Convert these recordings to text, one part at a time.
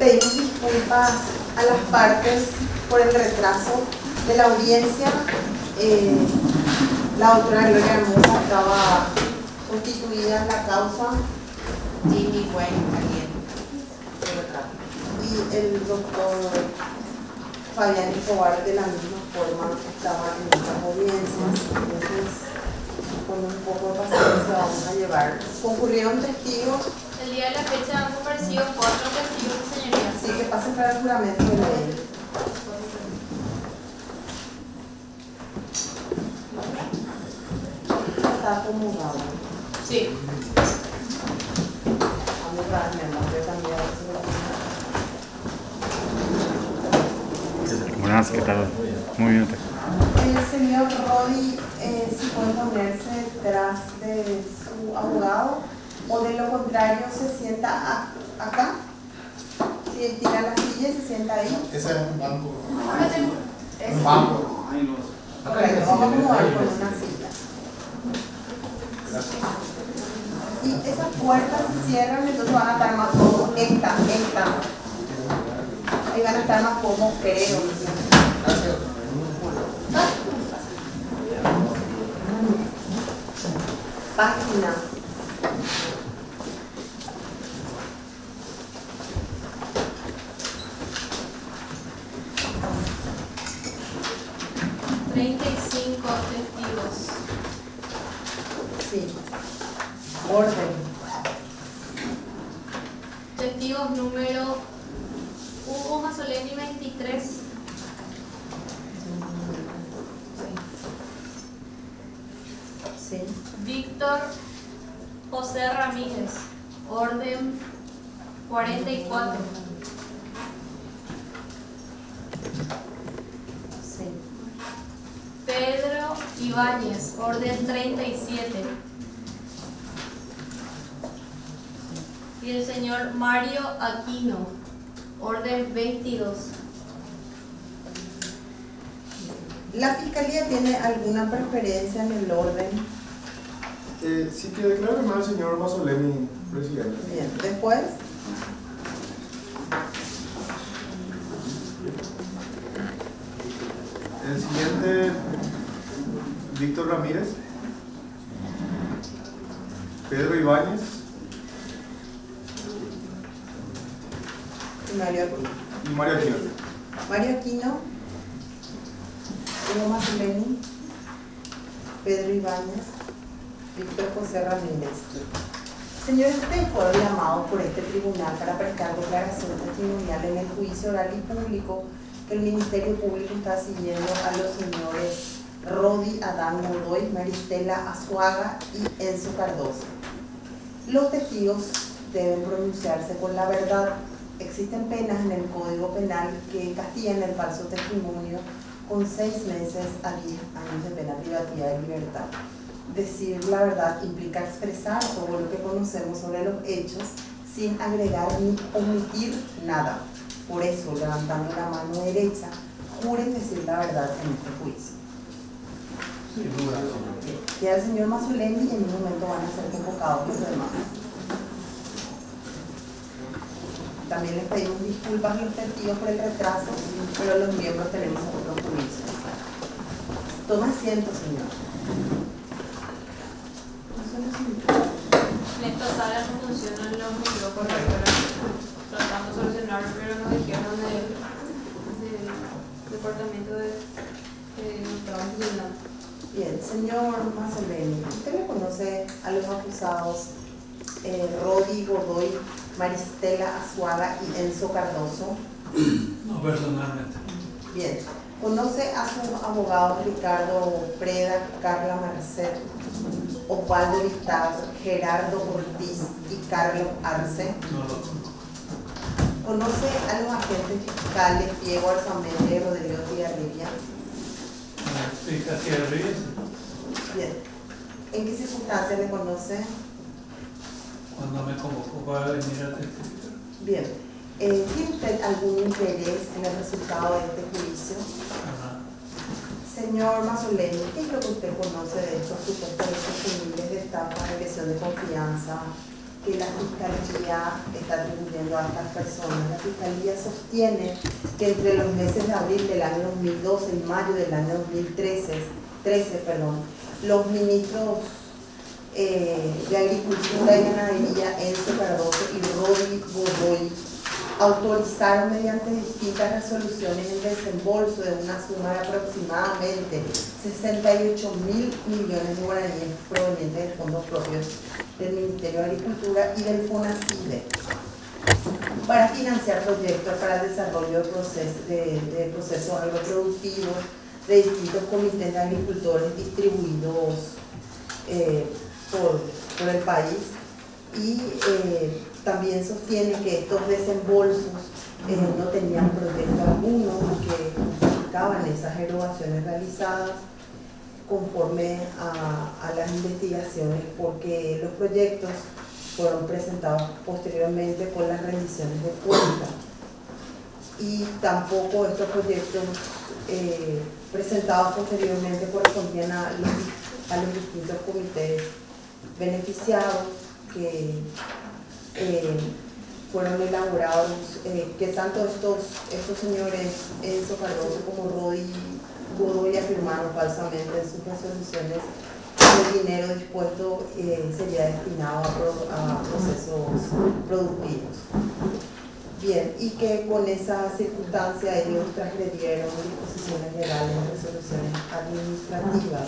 Pedimos disculpas a las partes por el retraso de la audiencia. La doctora Gloria Hermosa estaba constituida en la causa Jimmy Wayne alguien y el doctor Fabián Escobar de la misma forma estaba en otras audiencias. Entonces, con un poco de paciencia vamos a llevar. Concurrieron testigos. El día de la fecha han comparecido 4 testigos, señoría. Así que pasen para el juramento de ley. Está acomodado. Sí. Vamos a darle voy a cambiar eso. Buenas, ¿qué tal? Muy bien. El señor Rodi, si puede ponerse detrás de su abogado, o de lo contrario se sienta acá. Si tira la silla y se sienta ahí. Ese es un banco. Es Un banco. correcto, vamos a acomodar con una silla. Y esas puertas se cierran, entonces van a estar más cómodos. Esta. Ahí van a estar más cómodos, creo. Gracias. Página. Testigos. Sí. Orden. Testigos número Hugo Mazzoleni 23. Sí. Víctor José Ramírez. Orden 44. Sí. Pedro Ibáñez. Orden 37. Y el señor Mario Aquino. Orden 22. ¿La fiscalía tiene alguna preferencia en el orden? Sí, que declare mal al señor Mazzoleni, presidente. Bien, después. El siguiente, Víctor Ramírez, Pedro Ibáñez Y Mario Aquino. y Mario Aquino. Mario Aquino, Hugo Mazzoleni, Pedro Ibáñez, Víctor José Ramírez. Señores, ustedes fueron llamados por este tribunal para prestar declaración testimonial en el juicio oral y público que el Ministerio Público está siguiendo a los señores Rodi Adán Godoy, Maristela Azuaga y Enzo Cardoso. Los testigos deben pronunciarse con la verdad. Existen penas en el Código Penal que castigan el falso testimonio con 6 meses a 10 años de pena privativa de libertad. Decir la verdad implica expresar todo lo que conocemos sobre los hechos sin agregar ni omitir nada. Por eso, levantando la mano derecha, juren decir la verdad en este juicio. Y al señor Mazzoleni en un momento van a ser convocados los demás. También les pedimos disculpas a los testigos por el retraso, pero los miembros tenemos otros juicios. Toma asiento, señor. En esta sala no funcionan los micrófonos, tratando de solucionar, pero nos dijeron del departamento de trabajo social. Bien, señor Mazzoleni, ¿usted le conoce a los acusados Rodi Godoy, Maristela Azuaga y Enzo Cardoso? No, personalmente. Bien. ¿Conoce a sus abogados Ricardo Preda, Carla Merced, Osvaldo Listado, Gerardo Ortiz y Carlos Arce? No lo conozco. ¿Conoce a los agentes fiscales Diego Arzamendi y Rodrigo Tigarribia? Fíjate arriba. Bien. ¿En qué circunstancias le conoce? Cuando me convocó para venir a testificar. Bien. ¿Tiene usted algún interés en el resultado de este juicio? Ajá. Señor Mazzoleni, ¿qué es lo que usted conoce de estos supuestos hechos punibles de estafa, agresión de confianza, que la Fiscalía está atribuyendo a estas personas. La Fiscalía sostiene que entre los meses de abril del año 2012 y mayo del año 2013, los ministros de Agricultura y Ganadería, Enzo Cardoso y Rodi Godoy, autorizaron mediante distintas resoluciones el desembolso de una suma de aproximadamente 68.000 millones de guaraníes provenientes de fondos propios del Ministerio de Agricultura y del FONACIDE para financiar proyectos para el desarrollo de procesos agroproductivos de distintos comités de agricultores distribuidos por el país, y también sostiene que estos desembolsos no tenían proyecto alguno, que justificaban esas erogaciones realizadas conforme a las investigaciones, porque los proyectos fueron presentados posteriormente con las rendiciones de cuentas, y tampoco estos proyectos presentados posteriormente correspondían a los distintos comités beneficiados que fueron elaborados, que tanto estos señores Enzo Cardoso como Rodi Godoy afirmaron falsamente en sus resoluciones que el dinero dispuesto sería destinado a procesos productivos. Bien, y que con esa circunstancia ellos transgredieron disposiciones legales en resoluciones administrativas.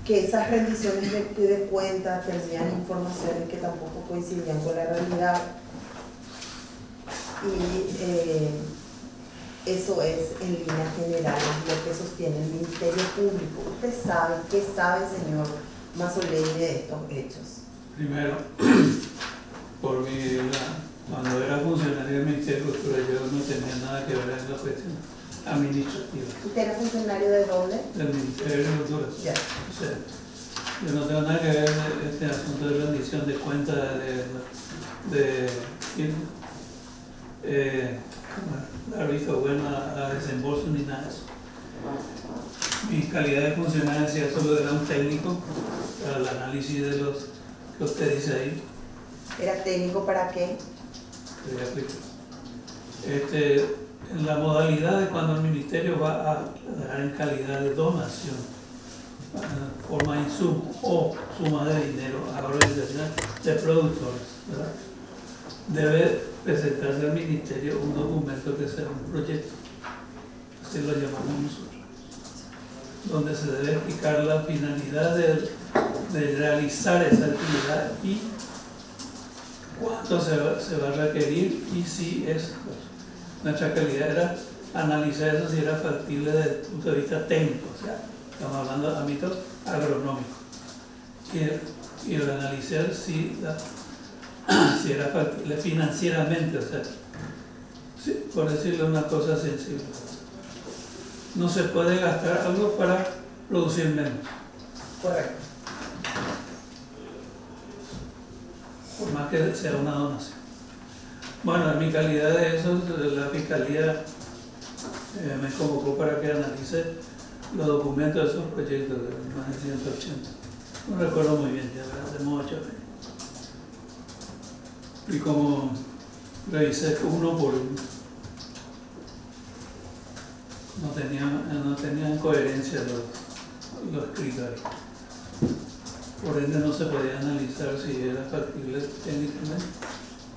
Que esas rendiciones de cuentas tenían informaciones que tampoco coincidían con la realidad, y eso es en líneas generales lo que sostiene el Ministerio Público. ¿Usted sabe qué sabe, señor Mazzoleni, de estos hechos? Primero, cuando era funcionario del Ministerio de Cultura, yo no tenía nada que ver en la cuestión administrativa. ¿Usted era funcionario de dónde? Del Ministerio de Cultura. Ya. O sea, yo no tengo nada que ver en este asunto de rendición de cuentas de dar visto bueno a desembolso ni nada de eso. Mi calidad de funcionario decía solo era un técnico para el análisis de los que usted dice ahí. ¿Era técnico para qué? Te voy a explicar. En la modalidad de cuando el ministerio va a dar en calidad de donación, forma de insumo o suma de dinero a organizaciones de productores, ¿verdad? Debe presentarse al ministerio un documento que sea un proyecto, así lo llamamos nosotros, donde se debe explicar la finalidad de realizar esa actividad y cuánto se va a requerir, y si es. Nuestra calidad era analizar eso si era factible desde el punto de vista técnico, o sea, estamos hablando de ámbito agronómico, y analizar si era factible financieramente, o sea, sí, por decirle una cosa sensible. No se puede gastar algo para producir menos. Correcto. Por más que sea una donación. Bueno, en mi calidad de eso, la Fiscalía me convocó para que analice los documentos de esos proyectos de más de 180. No recuerdo muy bien, ya hacemos 8 años. Y como revisé uno por uno, no tenían coherencia los criterios. Por ende no se podía analizar si era factible técnicamente,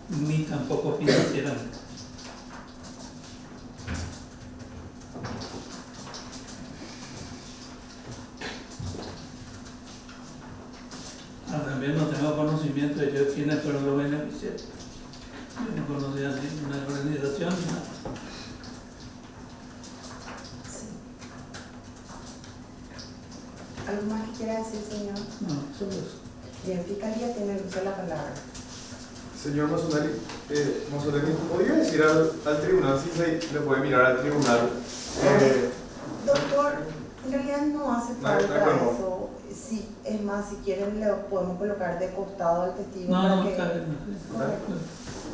ni tampoco financieramente. También no tengo conocimiento de quiénes fueron los beneficiarios. Yo no conocía ninguna organización ni nada. ¿Algo más que quiera decir, señor? No, solo eso. Bien, Fiscalía tiene el uso de la palabra. Señor Mazzoleni, ¿podría decir al tribunal si se le puede mirar al tribunal? Doctor, en realidad no hace falta no. eso. Sí, es más, si quieren le podemos colocar de costado al testigo. No, para está que... bien. Correcto.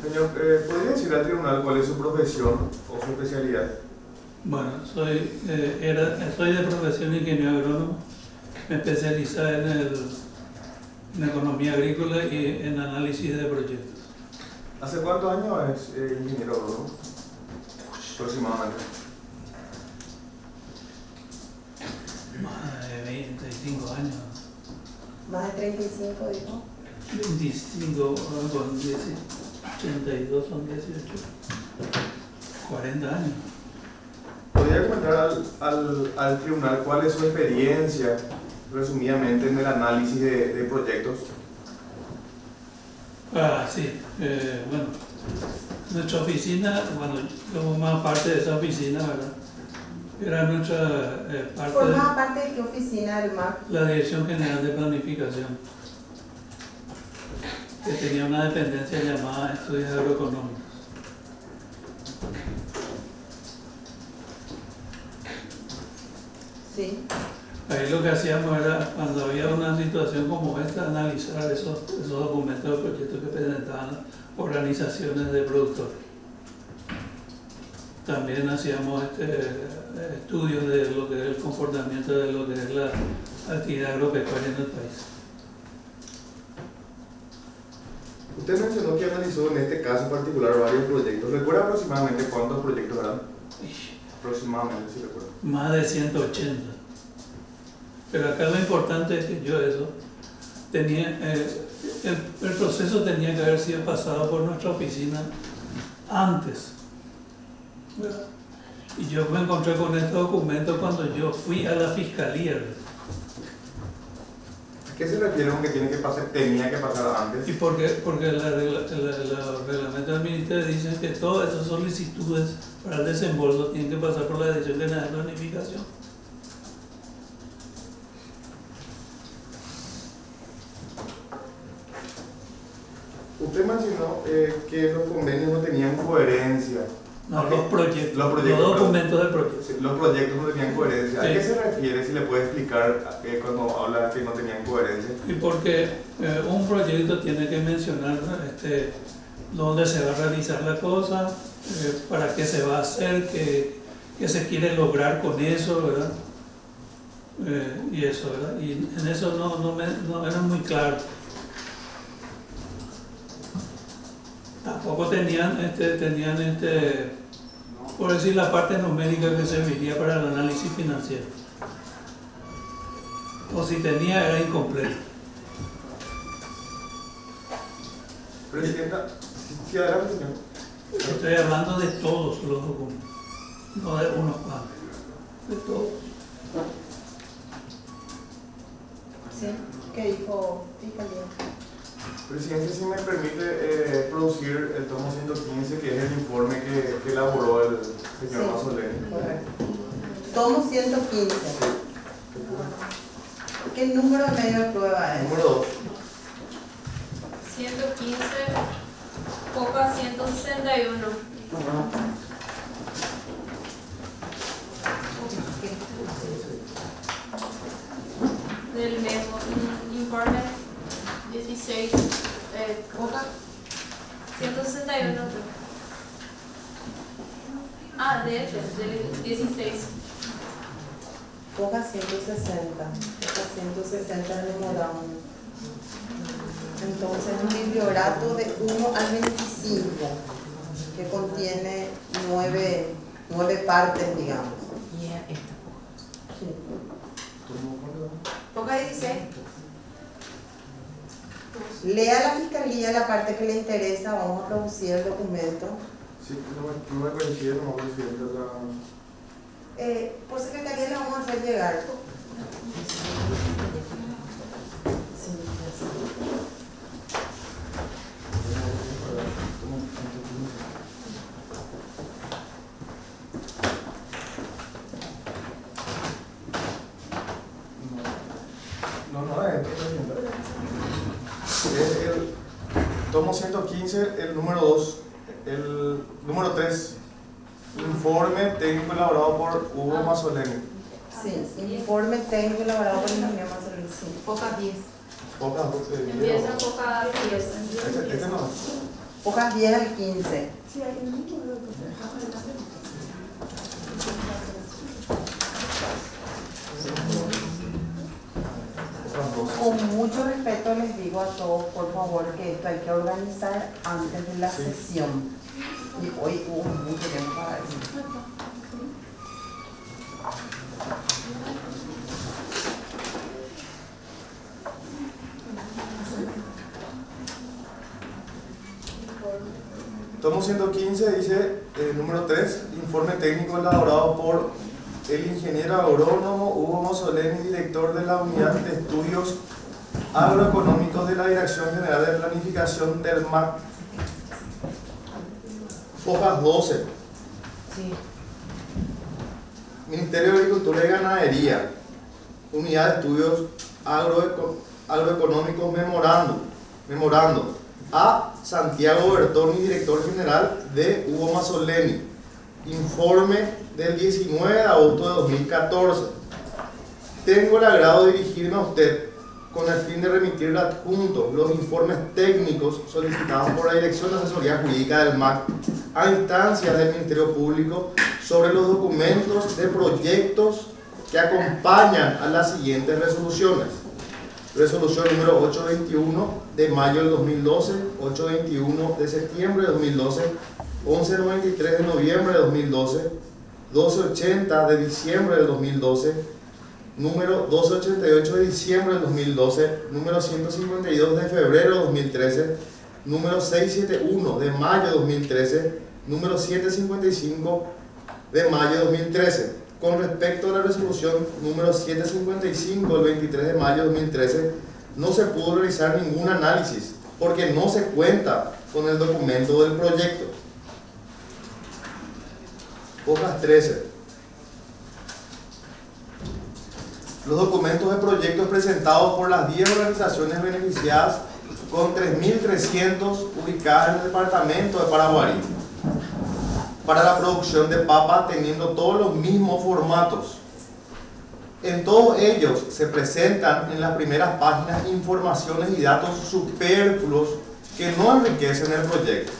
Señor, ¿podría decir al tribunal cuál es su profesión o su especialidad? Bueno, soy de profesión ingeniero agrónomo me especialicé en economía agrícola y en análisis de proyectos. ¿Hace cuántos años es ingeniero agrónomo? Aproximadamente. Más de 25 años. Más de 35, dijo. 25 con 10, 82 son 18. 40 años. ¿Podría comentar al tribunal cuál es su experiencia, resumidamente, en el análisis de proyectos? Sí. Bueno, nuestra oficina, bueno, yo formaba parte de esa oficina, ¿verdad? Era nuestra parte ¿Formaba parte de qué oficina del MAC? de la Dirección General de Planificación, que tenía una dependencia llamada Estudios Agroeconómicos. Sí. Ahí lo que hacíamos era, cuando había una situación como esta, analizar esos documentos de proyectos que presentaban organizaciones de productores. También hacíamos estudios de lo que es el comportamiento de lo que es la actividad agropecuaria en el país. Usted mencionó que analizó en este caso en particular varios proyectos. ¿Recuerda aproximadamente cuántos proyectos eran? Aproximadamente, si recuerdo. Más de 180. Pero acá lo importante es que yo eso tenía, el proceso tenía que haber sido pasado por nuestra oficina antes, ¿verdad? Y yo me encontré con este documento cuando yo fui a la fiscalía, ¿verdad? ¿A qué se refiere con que tenía que pasar antes? Y porque los reglamentos del ministerio dicen que todas esas solicitudes para el desembolso tienen que pasar por la Dirección General de Planificación. Usted mencionó que los convenios no tenían coherencia. No, los proyectos, los perdón. documentos del proyecto. Sí, los proyectos no tenían coherencia. Sí. ¿A qué se refiere? Si le puede explicar cuando habla que no tenían coherencia. Y porque un proyecto tiene que mencionar dónde se va a realizar la cosa, para qué se va a hacer, qué se quiere lograr con eso, ¿verdad? Y eso, ¿verdad? Y en eso no era muy claro. Tampoco tenían, por decir, la parte numérica que serviría para el análisis financiero. O si tenía, era incompleto. Presidenta, si adelante, señor. Estoy hablando de todos los documentos, no de unos cuantos, de todos. Sí. ¿Qué dijo Fiscalía? Presidente, si me permite producir el tomo 115, que es el informe que elaboró el señor Sí. Mazzoleni. Correcto. Tomo 115. ¿Qué número de medio de prueba es? Número 2. 115, Coca 161. Del mismo informe 16, Coca 161. De este, del 16. Coja 160. Coja 160 el número 1. Entonces, un bibliorato de 1 al 25 que contiene 9 partes, digamos. Sí. Coca 16. Lea la fiscalía la parte que le interesa, vamos a producir el documento. Sí, no me coincide como presidente. Por secretaría le vamos a hacer llegar. Sí, No es esto, presidente. Es el tomo 115, el número 2, el número 3. Informe técnico elaborado por Hugo Mazzoleni. sí, informe técnico elaborado por el ingeniero Mazzoleni. Sí. Coca 10. Pocas Empieza Coca 10. Este no. Hojas 10 al 15. mucho respeto les digo a todos, por favor, que esto hay que organizar antes de la sesión. Y hoy hubo mucho tiempo para eso. Tomo 115 dice, número 3, informe técnico elaborado por el ingeniero agrónomo Hugo Mossoleni, director de la Unidad de Estudios Agroeconómicos de la Dirección General de Planificación del MAC. Hojas 12. Sí. Ministerio de Agricultura y Ganadería, Unidad de Estudios Agroeconómicos, memorando a Santiago Bertoni, director general de Hugo Mossoleni, informe del 19 de agosto de 2014. Tengo el agrado de dirigirme a usted con el fin de remitirle adjuntos los informes técnicos solicitados por la Dirección de Asesoría Jurídica del MAC a instancias del Ministerio Público sobre los documentos de proyectos que acompañan a las siguientes resoluciones. Resolución número 821 de mayo del 2012, 821 de septiembre de 2012, 1193 de noviembre de 2012, 1280 de diciembre del 2012, número 1288 de diciembre del 2012, número 152 de febrero de 2013, número 671 de mayo de 2013, número 755 de mayo de 2013. Con respecto a la resolución número 755 del 23 de mayo de 2013, no se pudo realizar ningún análisis porque no se cuenta con el documento del proyecto. Hojas 13. Los documentos de proyectos presentados por las 10 organizaciones beneficiadas con 3.300 ubicadas en el departamento de Paraguarí para la producción de papa, teniendo todos los mismos formatos. En todos ellos se presentan en las primeras páginas informaciones y datos superfluos que no enriquecen el proyecto.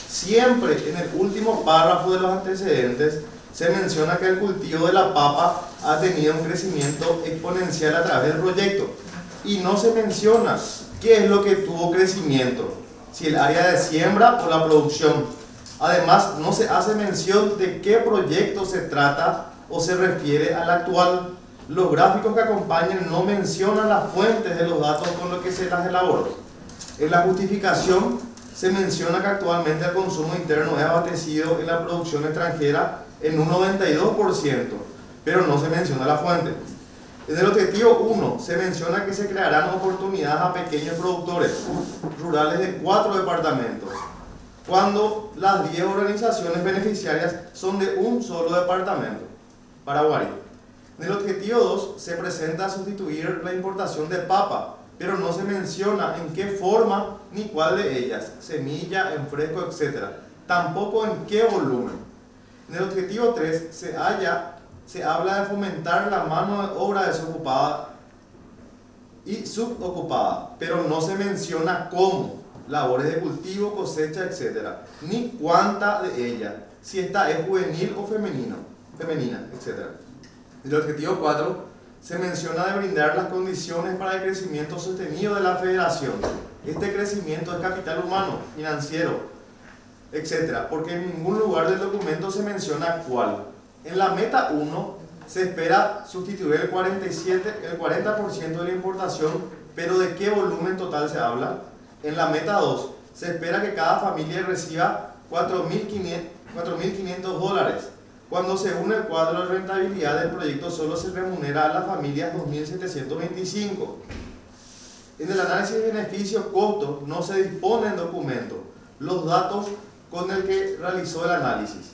Siempre en el último párrafo de los antecedentes se menciona que el cultivo de la papa ha tenido un crecimiento exponencial a través del proyecto y no se menciona qué es lo que tuvo crecimiento, si el área de siembra o la producción. Además, no se hace mención de qué proyecto se trata o se refiere al actual. Los gráficos que acompañan no mencionan las fuentes de los datos con los que se las elaboró. En la justificación se menciona que actualmente el consumo interno es abastecido en la producción extranjera en un 92%, pero no se menciona la fuente. En el objetivo 1 se menciona que se crearán oportunidades a pequeños productores rurales de 4 departamentos, cuando las 10 organizaciones beneficiarias son de un solo departamento, Paraguarí. En el objetivo 2 se presenta sustituir la importación de papa, pero no se menciona en qué forma ni cuál de ellas, semilla, en fresco, etc. Tampoco en qué volumen. En el objetivo 3 se habla de fomentar la mano de obra desocupada y subocupada, pero no se menciona cómo, labores de cultivo, cosecha, etc., ni cuánta de ella, si esta es juvenil o femenina, etc. En el objetivo 4 se menciona de brindar las condiciones para el crecimiento sostenido de la federación. Este crecimiento es capital humano, financiero, etc., porque en ningún lugar del documento se menciona cuál. En la meta 1 se espera sustituir el 40% de la importación, pero ¿de qué volumen total se habla? En la meta 2 se espera que cada familia reciba $4.500 dólares, cuando según el cuadro de rentabilidad del proyecto solo se remunera a las familias 2.725. En el análisis de beneficio-costo no se dispone en documento los datos con el que realizó el análisis.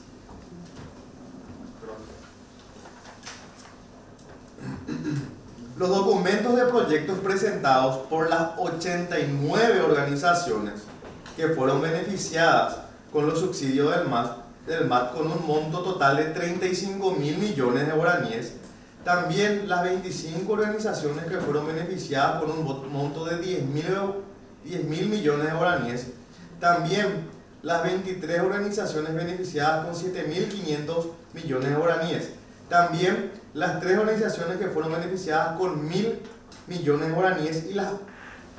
Los documentos de proyectos presentados por las 89 organizaciones que fueron beneficiadas con los subsidios del MAT con un monto total de 35.000 millones de guaraníes. También las 25 organizaciones que fueron beneficiadas con un monto de 10.000 millones de guaraníes. También las 23 organizaciones beneficiadas con 7.500 millones de guaraníes. También las 3 organizaciones que fueron beneficiadas con 1.000 millones de guaraníes y las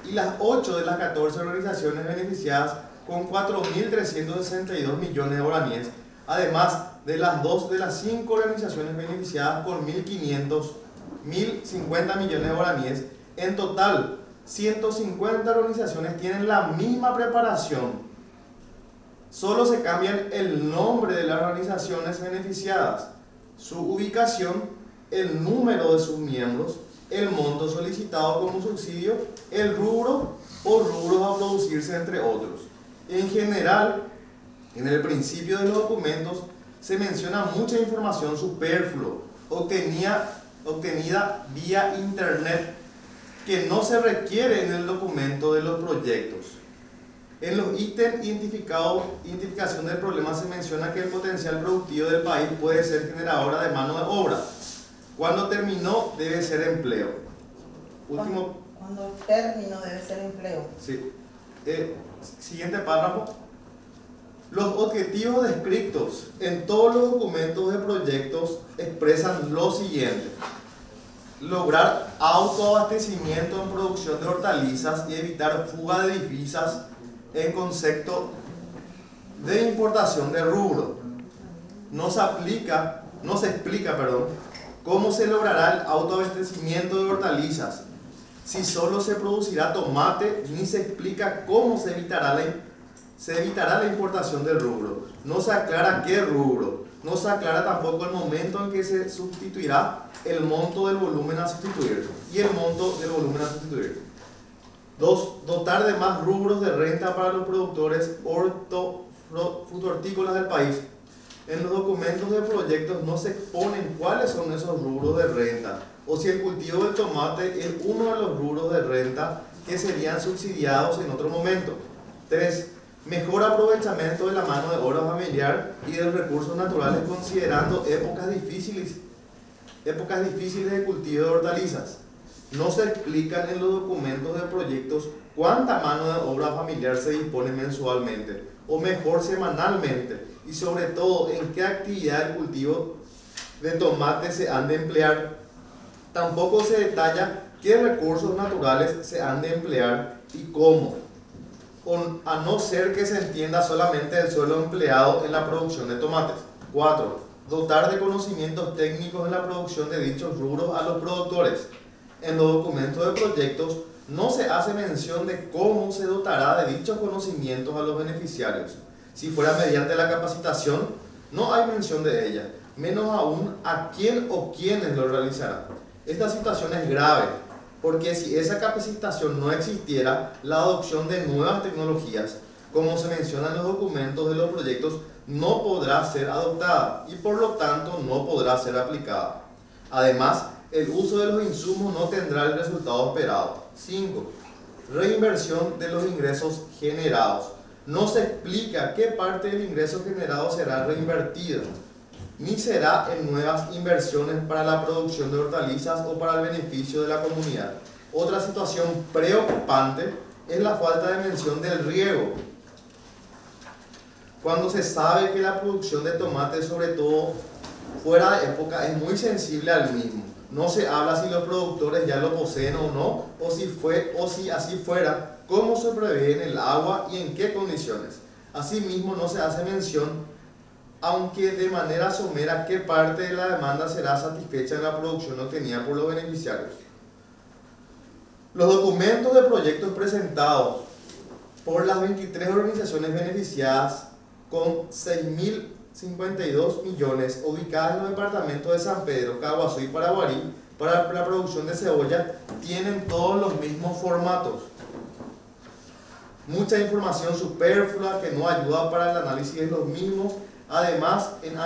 y las 8 de las 14 organizaciones beneficiadas con 4.362 millones de guaraníes, además de las 2 de las 5 organizaciones beneficiadas con 1.050 millones de guaraníes. En total, 150 organizaciones tienen la misma preparación. Solo se cambian el nombre de las organizaciones beneficiadas, su ubicación, el número de sus miembros, el monto solicitado como subsidio, el rubro o rubros a producirse, entre otros. En general, en el principio de los documentos se menciona mucha información superflua obtenida vía internet que no se requiere en el documento de los proyectos. En los ítems identificación del problema se menciona que el potencial productivo del país puede ser generadora de mano de obra. Cuando terminó debe ser empleo. Último. Cuando terminó debe ser empleo. Sí. Siguiente párrafo. Los objetivos descritos en todos los documentos de proyectos expresan lo siguiente: lograr autoabastecimiento en producción de hortalizas y evitar fuga de divisas en concepto de importación de rubro. No se explica, cómo se logrará el autoabastecimiento de hortalizas, si solo se producirá tomate, ni se explica cómo se evitará la importación del rubro. No se aclara qué rubro, no se aclara tampoco el momento en que se sustituirá el monto del volumen a sustituir y el monto del volumen a sustituir. 2. Dotar de más rubros de renta para los productores frutícolas del país. En los documentos de proyectos no se exponen cuáles son esos rubros de renta, o si el cultivo del tomate es uno de los rubros de renta que serían subsidiados en otro momento. 3. Mejor aprovechamiento de la mano de obra familiar y de los recursos naturales, considerando épocas difíciles de cultivo de hortalizas. No se explican en los documentos de proyectos cuánta mano de obra familiar se dispone mensualmente, o mejor semanalmente, y sobre todo en qué actividad de cultivo de tomate se han de emplear. Tampoco se detalla qué recursos naturales se han de emplear y cómo, a no ser que se entienda solamente el suelo empleado en la producción de tomates. 4. Dotar de conocimientos técnicos en la producción de dichos rubros a los productores. En los documentos de proyectos no se hace mención de cómo se dotará de dichos conocimientos a los beneficiarios. Si fuera mediante la capacitación, no hay mención de ella, menos aún a quién o quiénes lo realizarán. Esta situación es grave, porque si esa capacitación no existiera, la adopción de nuevas tecnologías, como se menciona en los documentos de los proyectos, no podrá ser adoptada y por lo tanto no podrá ser aplicada. Además, el uso de los insumos no tendrá el resultado esperado. 5. Reinversión de los ingresos generados. No se explica qué parte del ingreso generado será reinvertida, ni será en nuevas inversiones para la producción de hortalizas o para el beneficio de la comunidad. Otra situación preocupante es la falta de mención del riego, cuando se sabe que la producción de tomate, sobre todo fuera de época, es muy sensible al mismo. No se habla si los productores ya lo poseen o no, o si así fuera, cómo se prevé en el agua y en qué condiciones. Asimismo, no se hace mención, aunque de manera somera, qué parte de la demanda será satisfecha en la producción obtenida por los beneficiarios. Los documentos de proyectos presentados por las 23 organizaciones beneficiadas con 6.052 millones ubicadas en los departamentos de San Pedro, Caguazú y Paraguarí para la producción de cebolla tienen todos los mismos formatos. Mucha información superflua que no ayuda para el análisis de los mismos. Además, en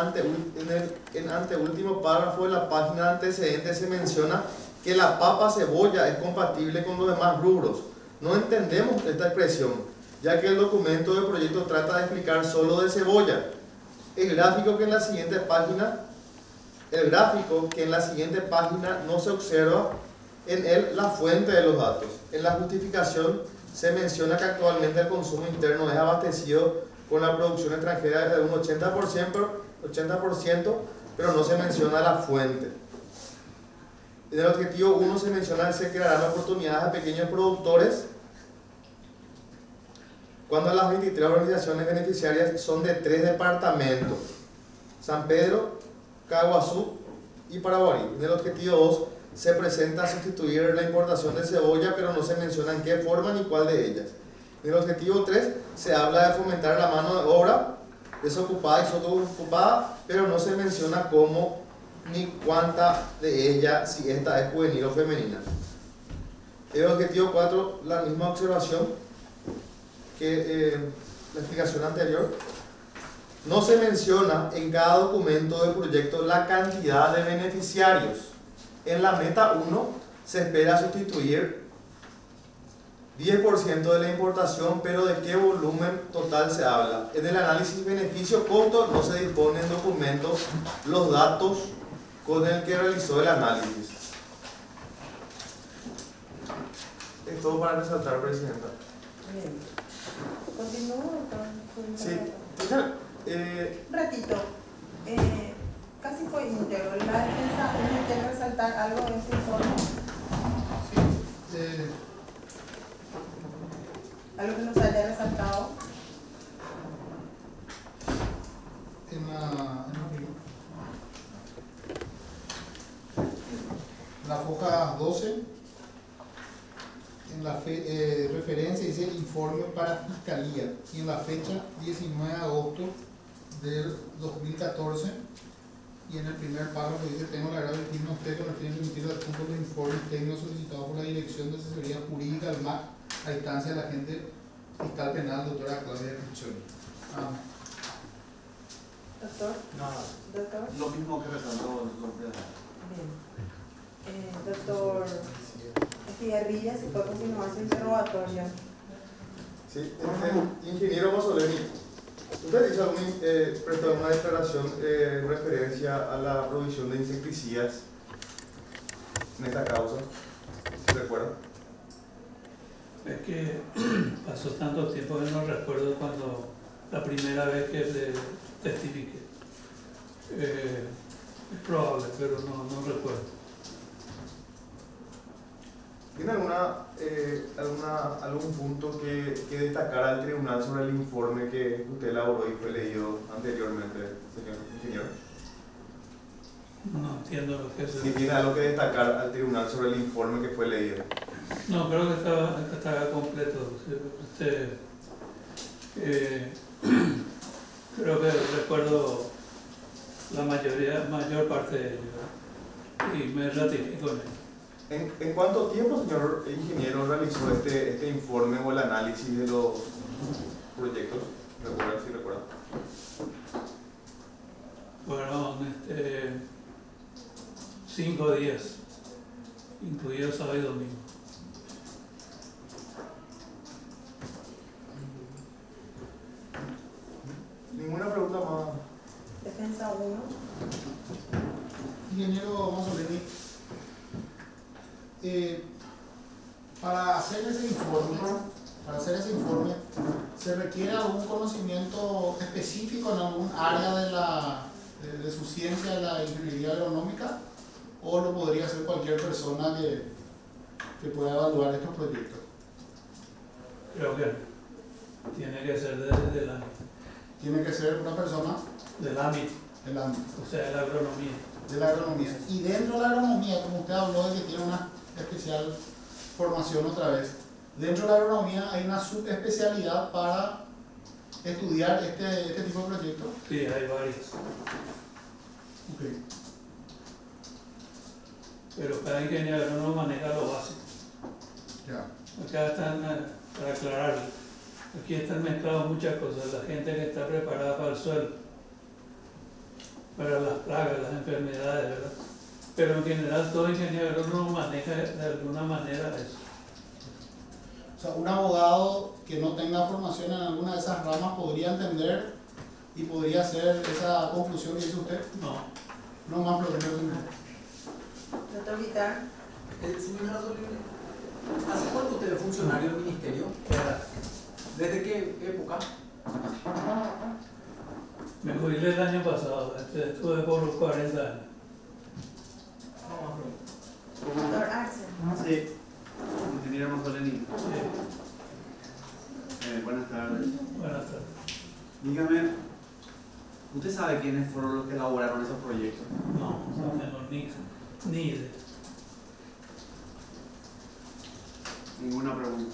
anteúltimo párrafo de la página de antecedentes se menciona que la papa cebolla es compatible con los demás rubros. No entendemos esta expresión, ya que el documento de proyecto trata de explicar solo de cebolla. El gráfico que en la siguiente página no se observa en él la fuente de los datos. En la justificación se menciona que actualmente el consumo interno es abastecido con la producción extranjera de un 80%, pero no se menciona la fuente. En el objetivo 1 se menciona que se crearán oportunidades a pequeños productores cuando las 23 organizaciones beneficiarias son de 3 departamentos: San Pedro, Caguazú y Paraguarí. En el objetivo 2 se presenta sustituir la importación de cebolla, pero no se menciona en qué forma ni cuál de ellas. En el objetivo 3 se habla de fomentar la mano de obra desocupada y sotocupada, pero no se menciona cómo ni cuánta de ella, si esta es juvenil o femenina. En el objetivo 4, la misma observación que la explicación anterior. No se menciona en cada documento del proyecto la cantidad de beneficiarios. En la meta 1 se espera sustituir 10% de la importación, pero ¿de qué volumen total se habla? En el análisis beneficio-costo no se dispone en documentos los datos con el que realizó el análisis. Es todo para resaltar, Presidenta. Bien. Continúo, doctor. Sí. Un ratito. Casi fue íntegro. La defensa, ¿me quiere resaltar algo de este informe? Sí. ¿Algo que nos haya resaltado? En la foja 12, en la referencia dice informe para Fiscalía, y en la fecha 19 de agosto del 2014, y en el primer párrafo dice: tengo la grave firma usted con el fin de emitir al punto de informe técnico solicitado por la Dirección de Asesoría Jurídica del MAC a instancia de la agente fiscal penal, doctora Claudia Riccioni. Doctor. Nada, Doctor. lo mismo que resaltó el doctor. Bien. Doctor Estigarribia, si puede continuar su interrogatorio. Sí, ingeniero Masoleni, ¿usted hizo prestó alguna declaración en referencia a la provisión de insecticidas en esta causa? ¿Se recuerda? Es que pasó tanto tiempo que no recuerdo cuando la primera vez que le testifiqué. Es probable, pero no recuerdo. ¿Tiene algún punto que destacar al tribunal sobre el informe que usted elaboró y fue leído anteriormente, señor ingeniero? No entiendo lo que es. Si tiene algo que destacar al tribunal sobre el informe que fue leído. No, creo que estaba completo. Creo que recuerdo la mayor parte de ello, y me ratifico en ello. ¿En cuánto tiempo, señor ingeniero, realizó este informe o el análisis de los proyectos? ¿Recuerda, si recuerda? Fueron 5 días, incluido sábado y domingo. ¿Ninguna pregunta más? Defensa 1. Ingeniero Masoleni, para hacer ese informe, ¿se requiere algún conocimiento específico en algún área de su ciencia, de la ingeniería agronómica, o lo podría hacer cualquier persona que pueda evaluar estos proyectos? Creo que tiene que ser del ámbito. Tiene que ser una persona Del ámbito, del ámbito o sea, de la agronomía. de la agronomía. Y dentro de la agronomía, como usted habló de que tiene una especial formación otra vez, dentro de la agronomía hay una subespecialidad para estudiar este tipo de proyectos. Sí, hay varios. Okay. Pero cada ingeniero agrónomo maneja lo básico. Ya. Acá están, para aclarar, aquí están mezcladas muchas cosas. La gente que está preparada para el suelo, para las plagas, las enfermedades, ¿verdad? Pero en general todo ingeniero agrónomo maneja de alguna manera eso. O sea, un abogado que no tenga formación en alguna de esas ramas podría entender y podría hacer esa conclusión que dice usted. No más problema. Doctor Vitar. Señor Masoleni, ¿hace cuánto usted es funcionario del ministerio? ¿Desde qué época? Me jubilé el año pasado, estuve por los 40 años. Doctor Arce. Sí, ingeniero Masoleni. Buenas tardes. sabe quiénes fueron los que elaboraron esos proyectos? No, no tengo ni idea. Ninguna pregunta.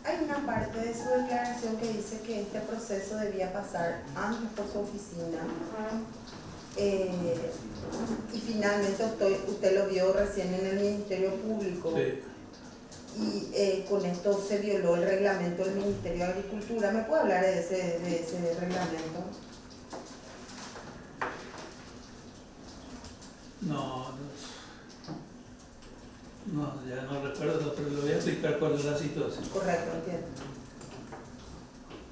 Hay una parte de su declaración que dice que este proceso debía pasar antes por su oficina. Y finalmente usted lo vio recién en el Ministerio Público. Sí. Y con esto se violó el reglamento del Ministerio de Agricultura. ¿Me puede hablar de ese reglamento? No, ya no recuerdo, pero le voy a explicar cuál es la situación. Correcto, entiendo.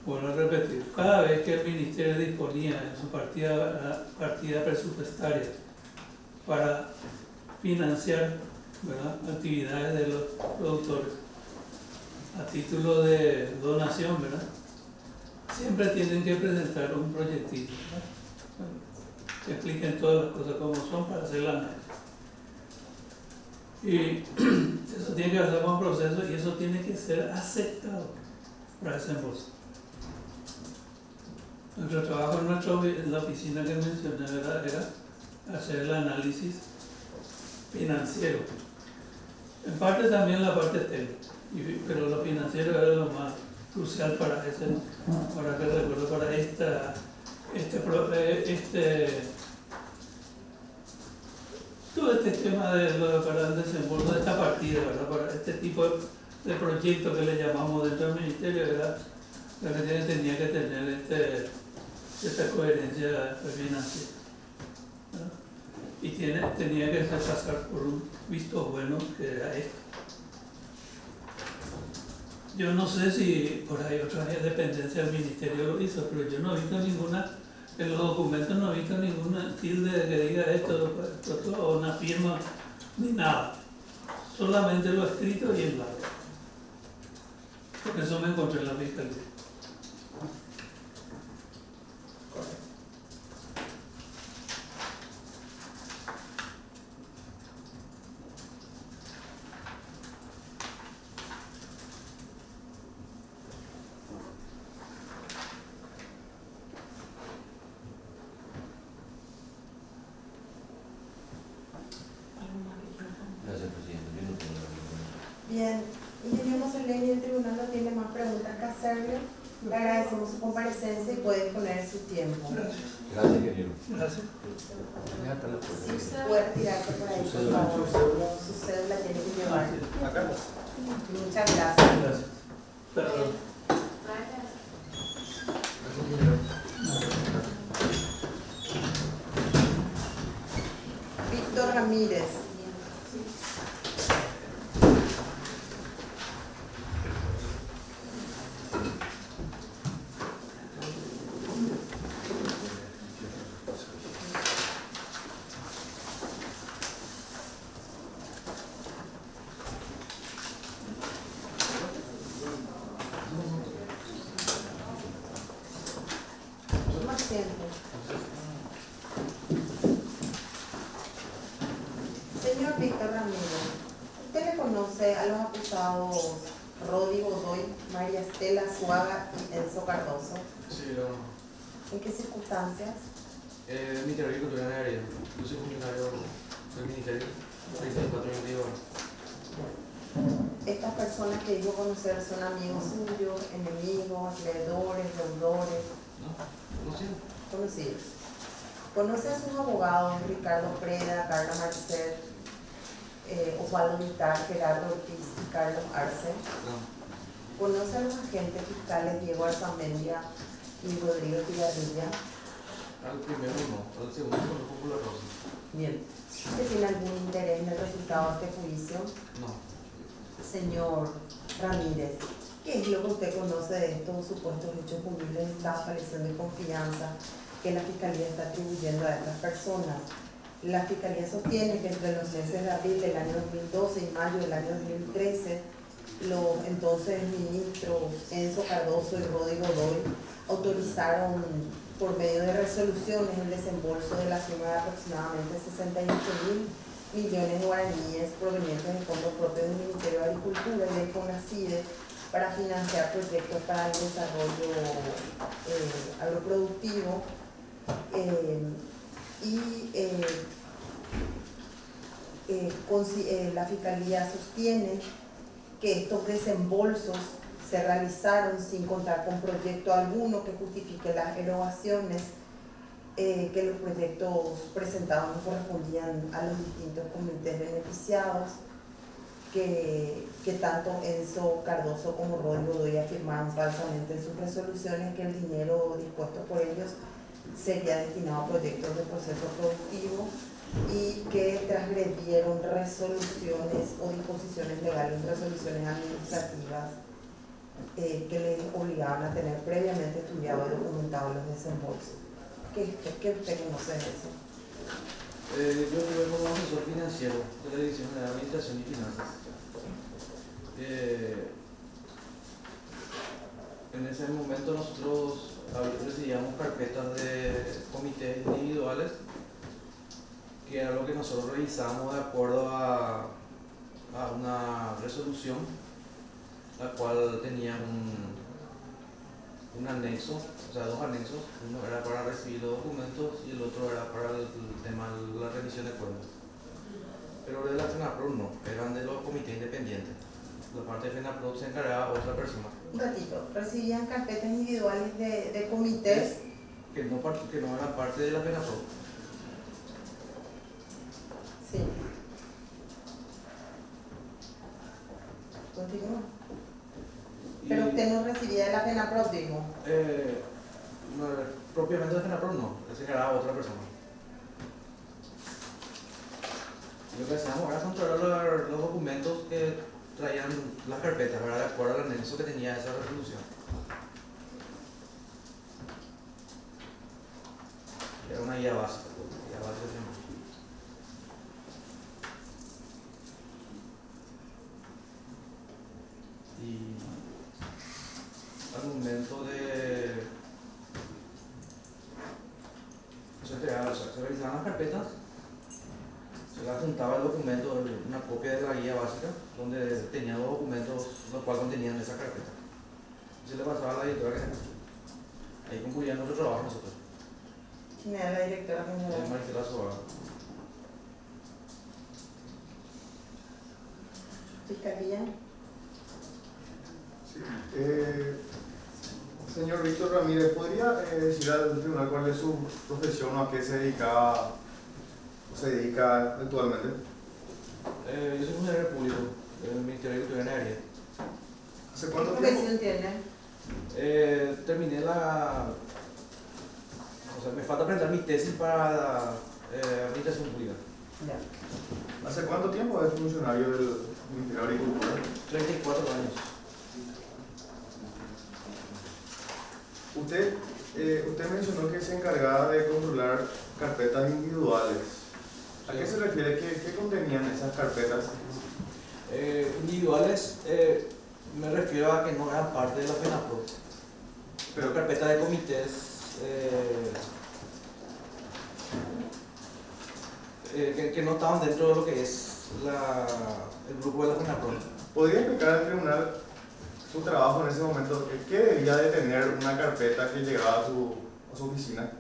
Vuelvo a repetir, cada vez que el Ministerio disponía en su partida presupuestaria para financiar, ¿verdad?, actividades de los productores a título de donación, ¿verdad?, siempre tienen que presentar un proyectito, ¿verdad?, que expliquen todas las cosas como son para hacer la análisis. Y eso tiene que pasar por un proceso y eso tiene que ser aceptado para ese embolso. Nuestro trabajo en la oficina que mencioné era hacer el análisis financiero. En parte también la parte técnica, pero lo financiero era lo más crucial para todo este tema para el desembolso de esta partida, ¿verdad?, para este tipo de proyectos que le llamamos dentro del Ministerio, era la que tenía que tener esta coherencia financiera, ¿verdad?, y tenía que pasar por un visto bueno que era esto. Yo no sé si por ahí otra dependencia del Ministerio lo hizo, pero yo no he visto ninguna, en los documentos no he visto ninguna tilde que diga esto o una firma ni nada, solamente lo escrito y el largo. Por eso me encontré en la fiscalía. Gracias, presidente. Yo no tengo ninguna. Bien, ingeniero Moselén, y el tribunal no tiene más preguntas que hacerle. Le agradecemos su comparecencia y puede disponer su tiempo. Gracias, ingeniero. Gracias. Si puede tirarse por ahí, por favor. Su cédula tiene que llevar. Muchas gracias. Gracias. Perdón. Víctor Ramírez. Toma asiento. Señor Víctor Ramírez, ¿usted le conoce a los acusados Rodi Godoy, María Estela Suaga y Enzo Cardoso? Sí, no. ¿En qué circunstancias? Ministerio de Agricultura y Ganadería. Yo soy funcionario del Ministerio, 34 años de ahora. Estas personas que digo conocer son amigos suyos, enemigos, acreedores, deudores, ¿No? ¿Conocido? conocidos. ¿Conoce a sus abogados Ricardo Preda, Carla Marcet, Osvaldo Vitar, Gerardo Ortiz y Carlos Arce? No. ¿Conoce a los agentes fiscales Diego Arzamendia y Rodrigo Tigarrilla? Al primero no, al segundo conozco por la rosa. Bien. ¿Usted tiene algún interés en el resultado de este juicio? No. Señor Ramírez, ¿qué es lo que usted conoce de estos supuestos hechos punibles de estafa, lesión de confianza que la Fiscalía está atribuyendo a estas personas? La Fiscalía sostiene que entre los meses de abril del año 2012 y mayo del año 2013, los entonces ministros Enzo Cardoso y Rodi Godoy autorizaron por medio de resoluciones el desembolso de la suma de aproximadamente millones de guaraníes provenientes de fondos propios del Ministerio de Agricultura y de CONACYDE para financiar proyectos para el desarrollo agroproductivo. La Fiscalía sostiene que estos desembolsos se realizaron sin contar con proyecto alguno que justifique las erogaciones, que los proyectos presentados no correspondían a los distintos comités beneficiados, que tanto Enzo Cardoso como Rodrigo Godoy afirmaron falsamente en sus resoluciones que el dinero dispuesto por ellos sería destinado a proyectos de proceso productivo y que transgredieron resoluciones o disposiciones legales, resoluciones administrativas que les obligaban a tener previamente estudiado y documentado los desembolsos. ¿Qué usted conoce de eso? Yo estuve como asesor financiero de la Dirección de Administración y Finanzas. En ese momento nosotros recibíamos carpetas de comités individuales, que era lo que nosotros revisábamos de acuerdo a una resolución, la cual tenía un anexo, o sea, dos anexos. Uno era para recibir los documentos y el otro era para el tema de la rendición de cuentas. Pero de la FENAPROD no, eran de los comités independientes. La parte de FENAPROD se encargaba otra persona. Un ratito, recibían carpetas individuales de comités que no eran parte de la FENAPROD. Sí. Continúa. Pero usted no recibía de la FENAPROD, digo. No, propiamente de la FENAPROD no, se encargaba otra persona. Lo que hacíamos era controlar los documentos que traían las carpetas, ¿verdad? De acuerdo al anexo que tenía esa resolución. Era una guía básica, y al momento de se realizaban las carpetas, se le adjuntaba el documento, una copia de la guía básica, donde tenía los documentos los cuales contenían esa carpeta. Y se le pasaba a la directora general. Ahí concluía nuestro trabajo nosotros. ¿Quién era la directora general? Maricela Soaga. ¿Fiscalía? Sí. Señor Víctor Ramírez, ¿podría decir al tribunal cuál es su profesión o a qué se dedica actualmente? Yo soy funcionario público del Ministerio de Agricultura y Ganadería. ¿Hace cuánto ¿Qué tiempo? profesión tiene? Terminé me falta presentar mi tesis para administración pública. Ya. ¿Hace cuánto tiempo es funcionario del Ministerio de Agricultura? 34 años. Usted mencionó que se encargaba de controlar carpetas individuales. ¿A qué se refiere? ¿Qué contenían esas carpetas? Individuales, me refiero a que no eran parte de la FENAPROD. Pero carpetas de comités que no estaban dentro de lo que es el grupo de la FENAPROD. ¿Podría explicar al tribunal su trabajo en ese momento? ¿Qué debía de tener una carpeta que llegaba a su oficina?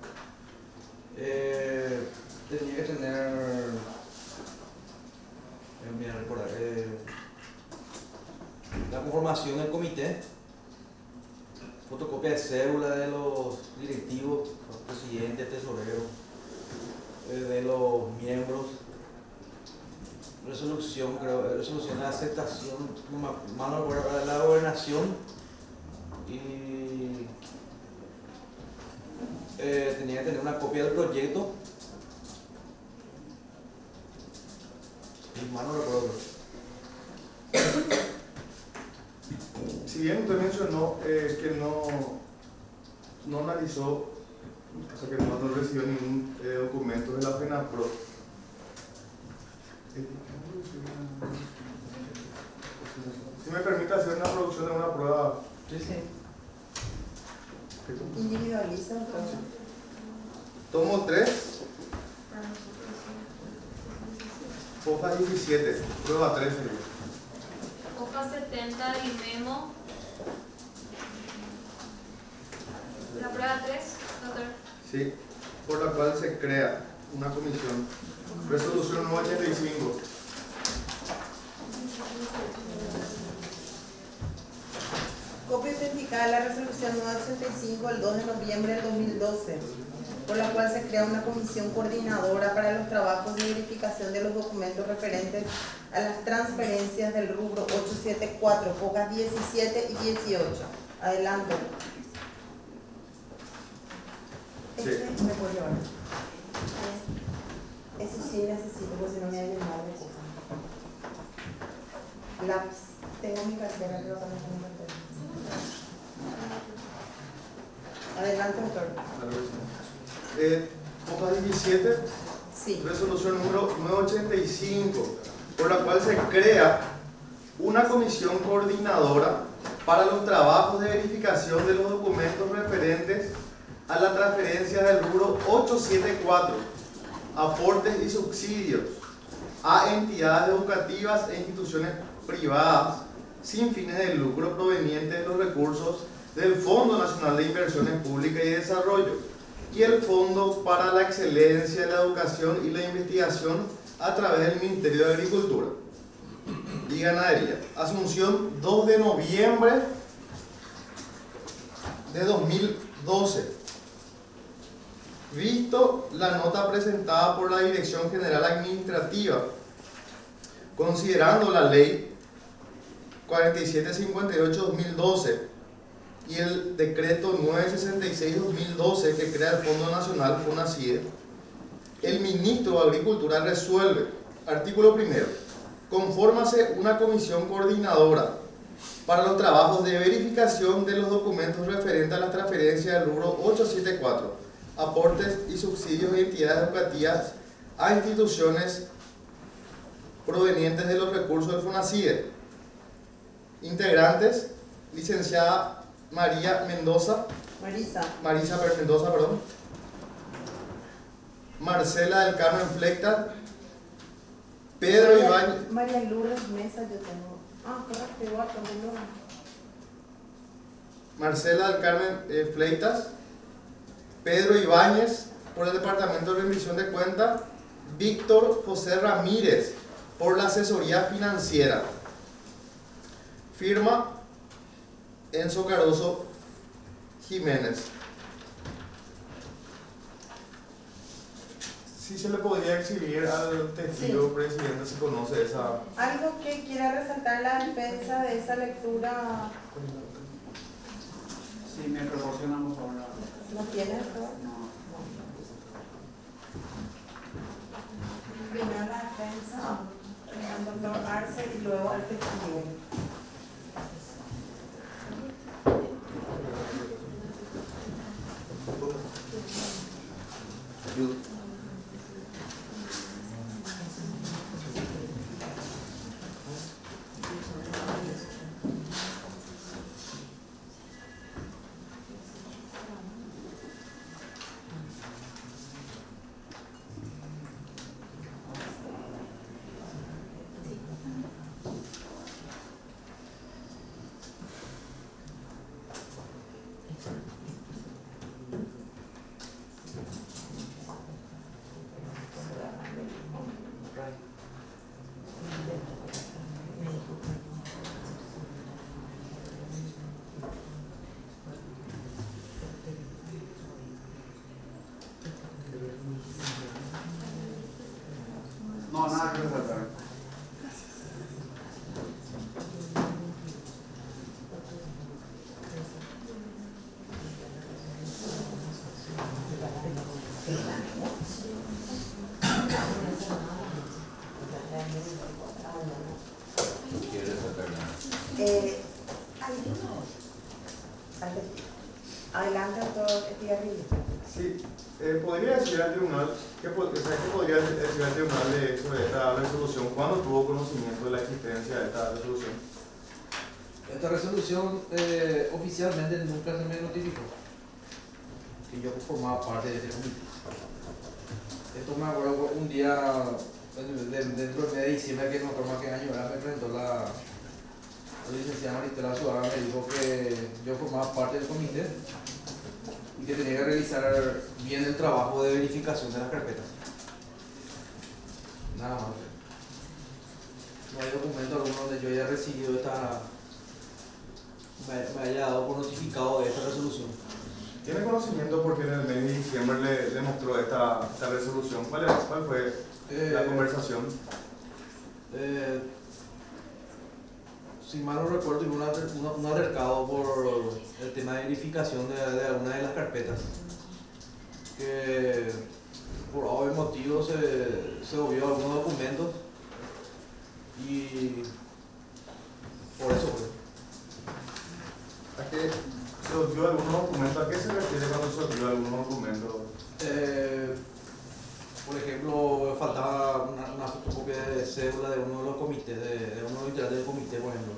Tenía que tener, recordar, la conformación del comité, fotocopia de cédula de los directivos, presidente, tesorero, de los miembros, resolución de aceptación, mano de la gobernación, y tenía que tener una copia del proyecto. Y mano de recuerdo. Si bien usted mencionó que no analizó, o sea que no recibió ningún documento de la FENAPROD, si me permite hacer una producción de una prueba. Sí, sí. ¿Individualiza entonces? Tomo 3. Hoja 17, prueba 13. Hoja 70 del memo. La prueba 3, doctor. Sí, por la cual se crea una comisión. Resolución 985. Copia autenticada de la resolución 985 del 2 de noviembre del 2012, por la cual se crea una comisión coordinadora para los trabajos de verificación de los documentos referentes a las transferencias del rubro 874, hojas 17 y 18. Adelante. Sí. Me puedo llevar. Eso sí necesito, porque si no me ha llenado de cosas. Lápiz. Tengo mi cartera, pero también tengo mi cartera. Adelante, doctor. Hoja 17, Sí. resolución número 985, por la cual se crea una comisión coordinadora para los trabajos de verificación de los documentos referentes a la transferencia del rubro 874, aportes y subsidios a entidades educativas e instituciones privadas sin fines de lucro provenientes de los recursos del Fondo Nacional de Inversiones Públicas y Desarrollo y el Fondo para la Excelencia de la Educación y la Investigación a través del Ministerio de Agricultura y Ganadería. Asunción 2 de noviembre de 2012. Visto la nota presentada por la Dirección General Administrativa, considerando la Ley 4758-2012 y el Decreto 966-2012 que crea el Fondo Nacional FONACIE, el Ministro de Agricultura resuelve, artículo primero, confórmase una comisión coordinadora para los trabajos de verificación de los documentos referentes a las transferencias del rubro 874, aportes y subsidios de entidades educativas a instituciones provenientes de los recursos del FONACIE. Integrantes: licenciada Marisa Mendoza, Marcela del Carmen Fleitas, Pedro Ibáñez. María Lourdes Mesa, yo tengo. Ah, correcto, igual con el nombre. Marcela del Carmen Fleitas, Pedro Ibáñez por el Departamento de Rendición de Cuentas, Víctor José Ramírez por la Asesoría Financiera. Firma Enzo Cardoso Jiménez. Sí se le podría exhibir al testigo, Sí. presidente, si conoce esa... Algo que quiera resaltar la defensa de esa lectura. Sí, me proporcionamos ahora. ¿No tiene, doctor? No. Primero la defensa, el doctor Arce y luego el testigo. No, nada que resaltar. ¿Quiere resaltar nada? Adelante, doctor Estigarribia. Sí, podría decir al tribunal, ¿qué podría decir al tribunal sobre esta resolución? ¿Cuándo tuvo conocimiento de la existencia de esta resolución? Esta resolución oficialmente nunca se me notificó que yo formaba parte de este comité. Esto me acuerdo un día dentro del mes de diciembre, que no más que año, ¿verdad? Me presentó la licenciada Maristela Suárez, me dijo que yo formaba parte del comité y que tenía que realizar bien el trabajo de verificación de las carpetas. Nada más. No hay documento alguno donde yo haya recibido me haya dado por notificado de esta resolución. ¿Tiene conocimiento porque en el mes de diciembre le mostró esta resolución? ¿Cuál fue la conversación? Si mal no recuerdo, hubo un altercado por el tema de verificación de alguna de las carpetas, que por obvios motivos se obvió algunos documentos y por eso fue. ¿A qué se olvidó algunos documentos? ¿A qué se refiere cuando se olvidó algunos documentos? Por ejemplo, faltaba una fotocopia de cédula de uno de los comités, de uno de los integrantes del comité, por ejemplo.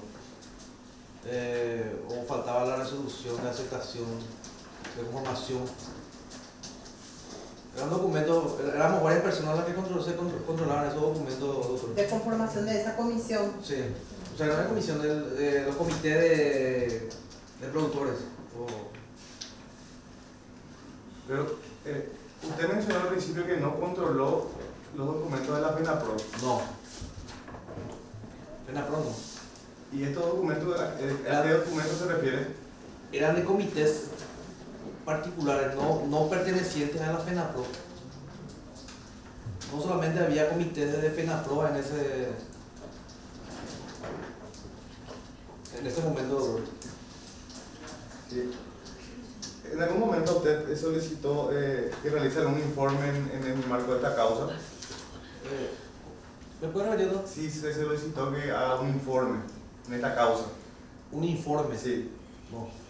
O faltaba la resolución de aceptación de conformación. Eran documentos, éramos varias personas las que controlaban esos documentos, doctor. De conformación de esa comisión. Sí, o sea, era una comisión de los comités de productores. Pero usted mencionó al principio que no controló los documentos de la FENAPRO. No. FENAPRO no. ¿Y estos documentos, a qué documentos se refiere? Eran de comités particulares, no pertenecientes a la FENAPRO. No solamente había comités de FENAPRO en ese momento. Sí. ¿En algún momento usted solicitó que realice algún informe en el marco de esta causa? ¿Me puede repetir? Sí, se solicitó que haga un informe en esta causa. ¿Un informe? Sí. No.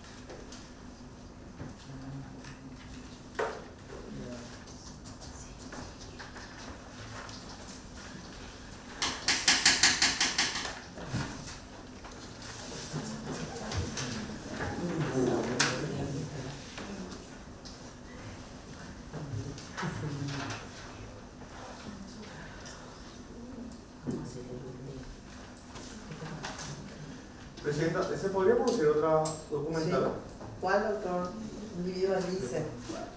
Presidenta, ¿se podría producir otra documental? Sí. ¿Cuál, doctor? Individualice.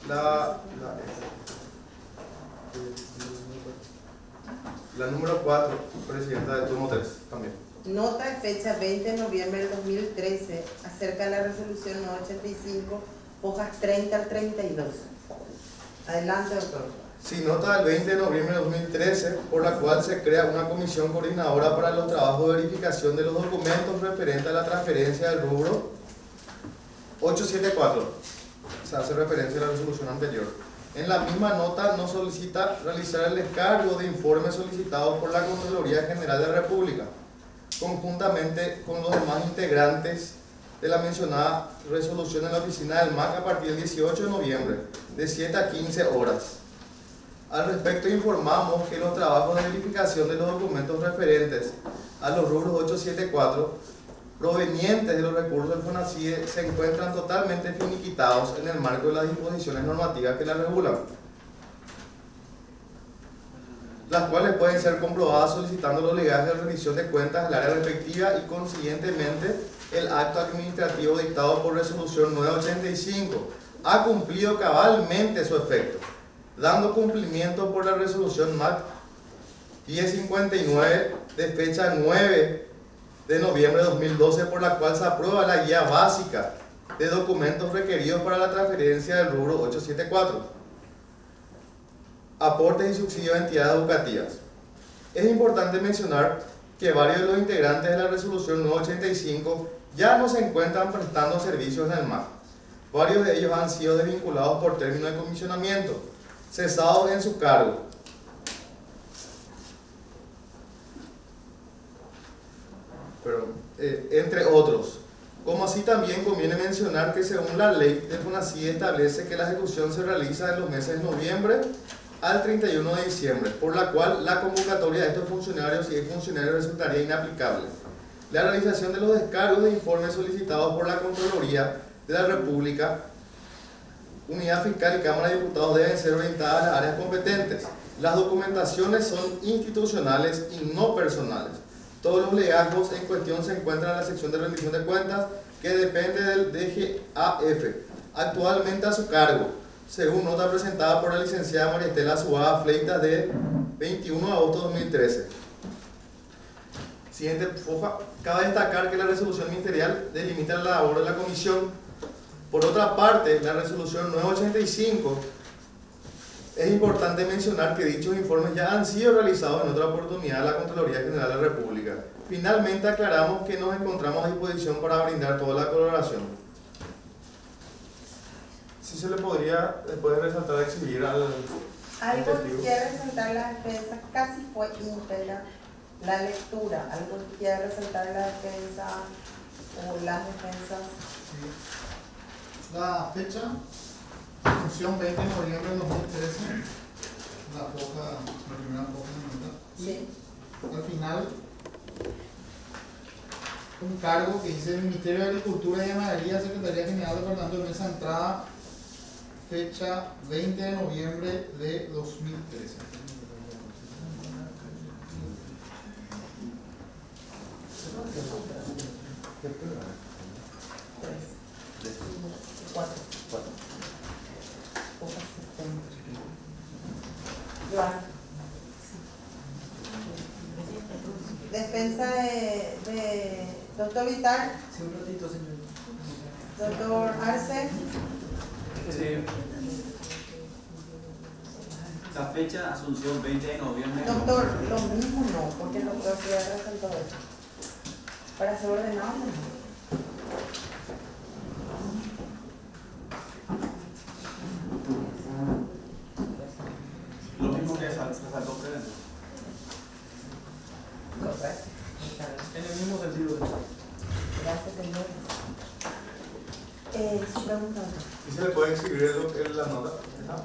La número 4, presidenta de turno 3, también. Nota de fecha 20 de noviembre del 2013 acerca de la resolución 985, hojas 30 al 32. Adelante, doctor. Sí, nota del 20 de noviembre de 2013, por la cual se crea una comisión coordinadora para los trabajos de verificación de los documentos referentes a la transferencia del rubro 874. Se hace referencia a la resolución anterior. En la misma nota nos solicita realizar el descargo de informes solicitados por la Contraloría General de la República, conjuntamente con los demás integrantes de la mencionada resolución en la oficina del MAC a partir del 18 de noviembre, de 7 a 15 horas. Al respecto informamos que los trabajos de verificación de los documentos referentes a los rubros 874 provenientes de los recursos del FONACIDE se encuentran totalmente finiquitados en el marco de las disposiciones normativas que la regulan, las cuales pueden ser comprobadas solicitando los legajes de rendición de cuentas del área respectiva y consiguientemente el acto administrativo dictado por resolución 985 ha cumplido cabalmente su efecto, dando cumplimiento por la resolución MAC 1059 de fecha 9 de noviembre de 2012, por la cual se aprueba la guía básica de documentos requeridos para la transferencia del rubro 874. Aportes y subsidios a entidades educativas. Es importante mencionar que varios de los integrantes de la resolución 985 ya no se encuentran prestando servicios en el MAC. Varios de ellos han sido desvinculados por término de comisionamiento, cesados en su cargo. Entre otros. Como así también conviene mencionar que según la ley del FONACIDE establece que la ejecución se realiza en los meses de noviembre al 31 de diciembre, por la cual la convocatoria de estos funcionarios y exfuncionarios resultaría inaplicable. La realización de los descargos de informes solicitados por la Contraloría de la República, Unidad Fiscal y Cámara de Diputados deben ser orientadas a las áreas competentes. Las documentaciones son institucionales y no personales. Todos los legajos en cuestión se encuentran en la sección de rendición de cuentas que depende del DGAF, actualmente a su cargo, según nota presentada por la licenciada María Estela Suárez Fleitas de 21 de agosto de 2013. Siguiente hoja. Cabe destacar que la resolución ministerial delimita la labor de la comisión. Por otra parte, la resolución 985, es importante mencionar que dichos informes ya han sido realizados en otra oportunidad a la Contraloría General de la República. Finalmente aclaramos que nos encontramos a disposición para brindar toda la colaboración. Si se le podría después resaltar exhibir al Algo testigo. que quiere resaltar la defensa, casi fue íntegra la lectura. Algo que quiere resaltar la defensa o las defensas. La fecha, función 20 de noviembre de 2013, la primera foja de nota. Sí. Al final, un cargo que dice el Ministerio de Agricultura y Ganadería, Secretaría General del Departamento de Mesa Entrada, fecha 20 de noviembre de 2013. Defensa de doctor Vital, Sí, un ratito, señor. doctor Arce. Sí. La fecha, Asunción, 20 de noviembre. Doctor, lo mismo no, porque el doctor ya resaltó eso. Para ser ordenado, no. Lo mismo que resaltó Prevento. Correcto. En el mismo sentido. Gracias, señor. Su pregunta. ¿Y se le puede exhibir la nota? ¿Esta?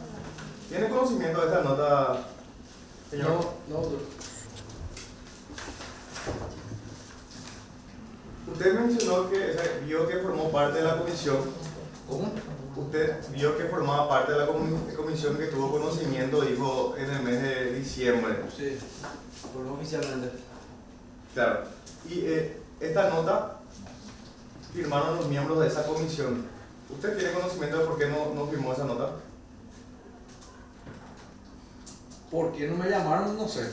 ¿Tiene conocimiento de esta nota, señor? No, doctor. Usted mencionó que vio que formó parte de la comisión. ¿Cómo? Usted vio que formaba parte de la comisión que tuvo conocimiento, dijo, en el mes de diciembre. Sí, por oficialmente. Claro. Y esta nota firmaron los miembros de esa comisión. ¿Usted tiene conocimiento de por qué no firmó esa nota? ¿Por qué no me llamaron? No sé,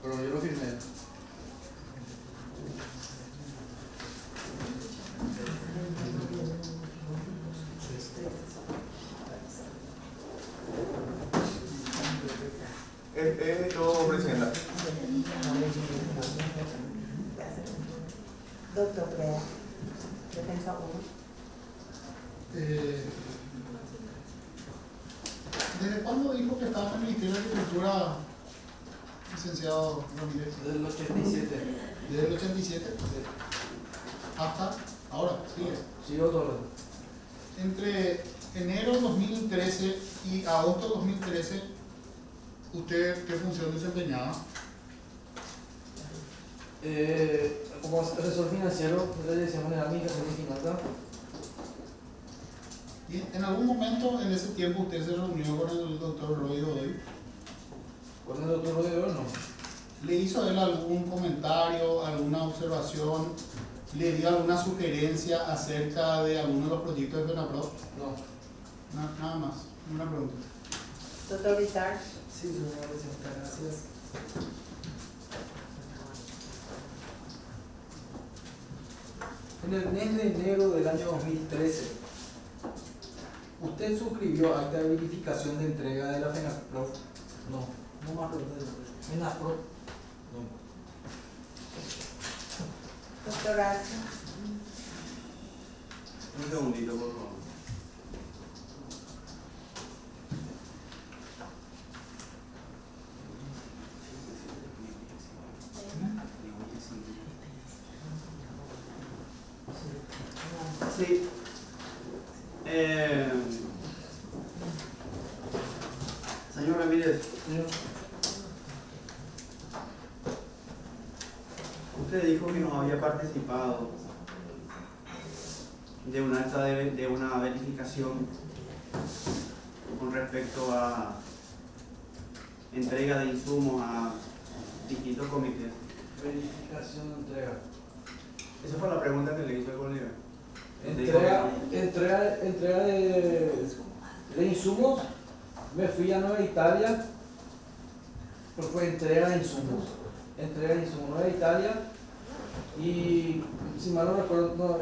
pero yo lo firmé. Todo, Presidenta. Doctor Brea, defensa 1. ¿Desde cuándo dijo que estaba en el Ministerio de Agricultura, licenciado Ramírez? Desde el 87. ¿Desde el 87? Hasta ahora, sigue. Sigo todo. Entre enero 2013 y agosto 2013, ¿usted qué función desempeñaba? Como asesor financiero de la Dirección General de Administración y Finanzas. ¿Y en algún momento en ese tiempo usted se reunió con el doctor Roy Godoy? Con el doctor Rodrigo, no. ¿Le hizo a él algún comentario, alguna observación? ¿Le dio alguna sugerencia acerca de alguno de los proyectos de FENAPROD? No. Nada más, una pregunta. Doctor Vital. Sí, señora presidenta, gracias. En el mes de enero del año 2013, ¿usted suscribió acta de verificación de entrega de la FENAPROD? No. No más preguntas de FENAPROD. Doctor Arce. Un segundito, por favor. Sí. Señor Ramírez, usted dijo que no había participado de una acta de una verificación con respecto a entrega de insumos a distintos comités. Verificación de entrega. Esa fue la pregunta que le hizo el colega. Entrega de insumos. Me fui a Nueva Italia, pero fue entrega de insumos. Nueva Italia. Y si mal no recuerdo,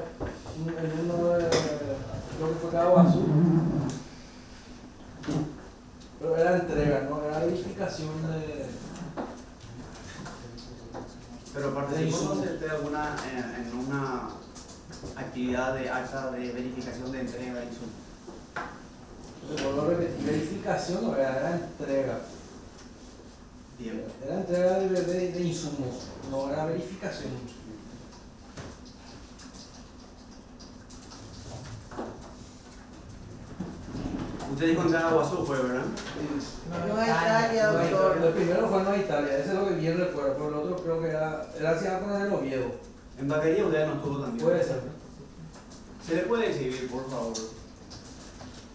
en uno de lo que fue Cabo Azul. Pero era entrega, no era verificación de. Pero participó usted alguna en una actividad de acta de verificación de entrega de insumos. Vuelvo a repetir, verificación no era entrega. Bien. Era entrega de insumos, no era verificación. Usted dijo en Cabo Azul fue, ¿verdad? Nueva Italia, doctor. Lo primero fue Nueva Italia, ese es lo que bien recuerdo, pero el otro creo que era hacia Coronel Oviedo. En Vaquería usted no estuvo también. Puede ser. ¿Se le puede exhibir, por favor,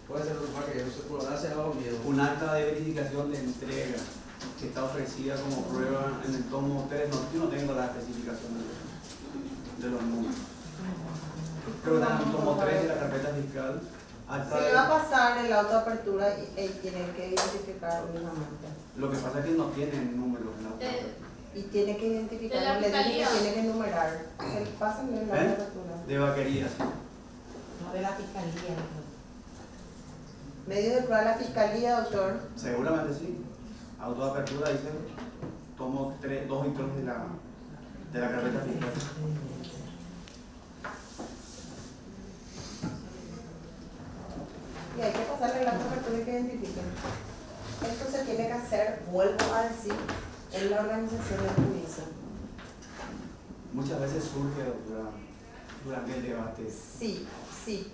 Puede ser para que no se pueda hacia Oviedo. un acta de verificación de entrega que está ofrecida como prueba en el tomo 3? No, yo no tengo la especificación de los números. Creo que está en el tomo 3 de la carpeta fiscal. Se le va a pasar el auto de apertura y tiene que identificar únicamente. Lo que pasa es que no tienen números en la auto. Y tiene que identificar, de la le dice que fiscalía. tiene que numerar. Se le pasa el auto de apertura. De Vaquería, sí. No, de la fiscalía. Medio de prueba de la fiscalía, doctor. Seguramente sí. Auto de apertura dice tomo 3, 2 y 3 de la carpeta fiscal. Y hay que pasarle el auto de apertura y que identifiquen. Esto se tiene que hacer, vuelvo a decir, en la organización del juicio. Muchas veces surge, doctora, durante el debate. Sí,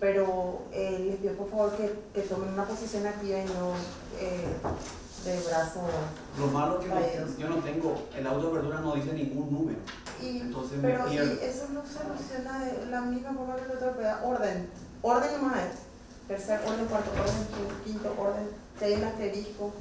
pero les pido por favor que tomen una posición activa y no de brazo. Lo malo es que caídos. yo no tengo, el auto de apertura no dice ningún número. Entonces Pero me pierdo. eso no se soluciona de la misma forma que el otro peda. Orden nomás es. Tercer orden, cuarto orden, quinto orden, si hay un asterisco.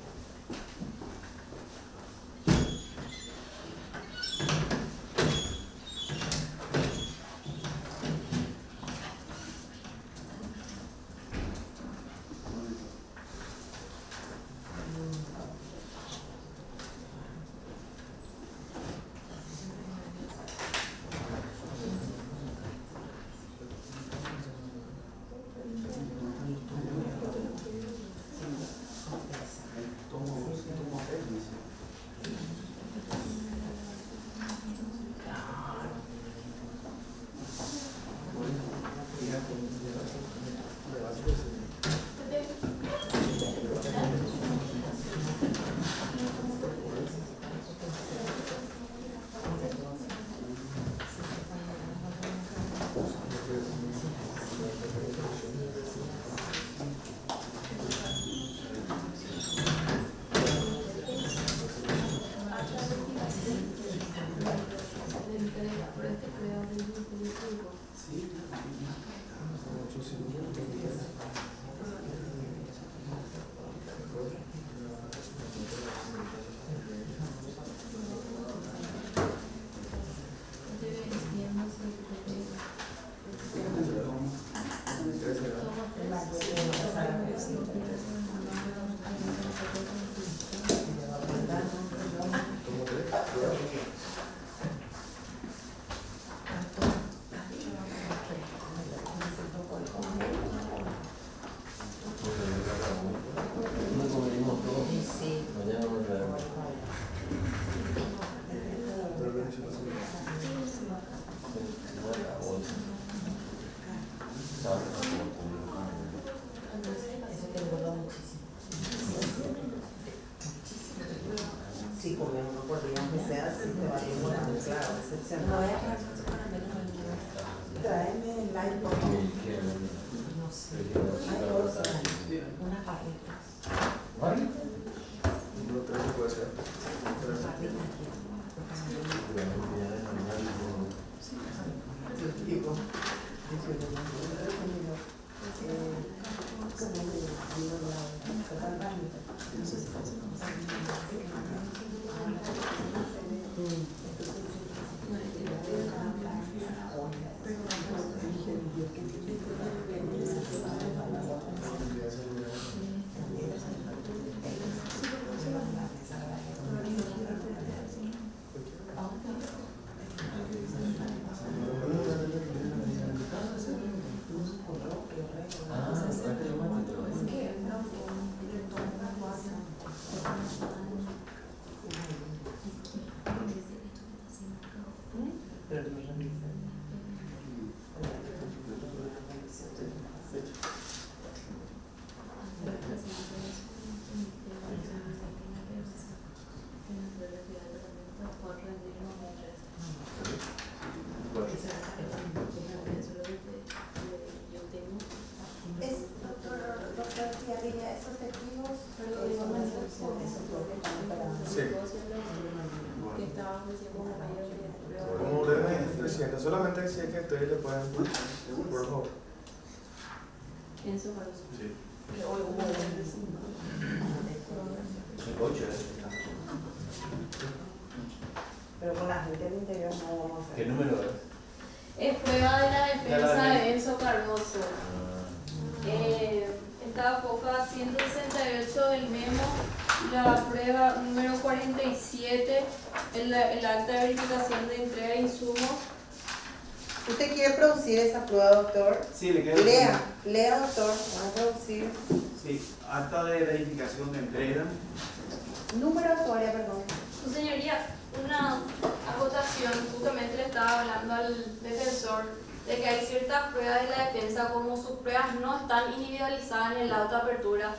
Sí, come uno por día, aunque sea así, te va a ir bueno, claro, excepcional. Tráeme el iPod. No sé. Hay cosas. Una carreta. ¿Vale? Número 3 puede ser. Como orden presidente, solamente decía que ustedes le pueden, por favor. Pienso para eso. Sí. Que hoy hubo Pero con la gente del interior no vamos a hacer. ¿Qué número es? Es prueba de la defensa de Enzo Cardoso. Esta foca 168 del memo, la prueba número 47, el acta de verificación de entrega de insumos. ¿Usted quiere producir esa prueba, doctor? Sí, le quedo. Lea, doctor, vamos a producir. Sí, acta de verificación de entrega. Número de actuaria, perdón. Su señoría, una acotación, justamente le estaba hablando al defensor de que hay ciertas pruebas de la defensa, como sus pruebas no están individualizadas en el auto de apertura.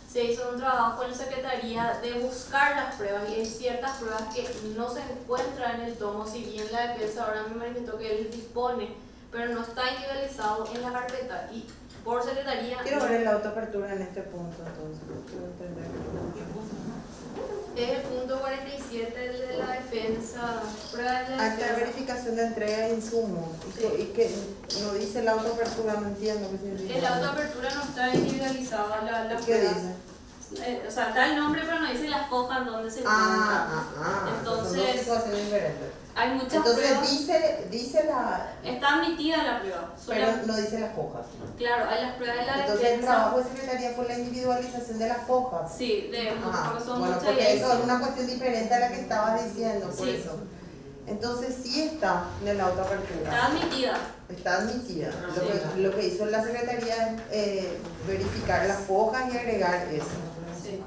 Se hizo un trabajo en la Secretaría de buscar las pruebas y hay ciertas pruebas que no se encuentran en el tomo, si bien la defensa ahora me manifestó que él dispone, pero no está individualizado en la carpeta y por Secretaría... Quiero ver el auto apertura en este punto, entonces. Quiero entender. Es el punto 47 de la defensa, prueba de la Acta de defensa. verificación de entrega de insumos. Y que no dice el auto apertura, no entiendo qué significa. El auto de apertura no está individualizado, la ¿Qué prueba. dice? O sea, está el nombre, pero no dice las fojas donde se encuentra. Entonces, son dos situaciones diferentes. hay muchas Entonces pruebas. dice la... Está admitida la prueba. Pero no dice las fojas. Claro, hay las pruebas de la Entonces el defensa. trabajo de secretaría fue la individualización de las fojas. Sí, porque son Bueno, muchas porque y eso es una cuestión diferente a la que estabas diciendo, por Sí. eso. Entonces sí está en el auto apertura. está admitida. Está admitida. Sí. Lo que hizo la secretaría es verificar las fojas y agregar eso. Sí.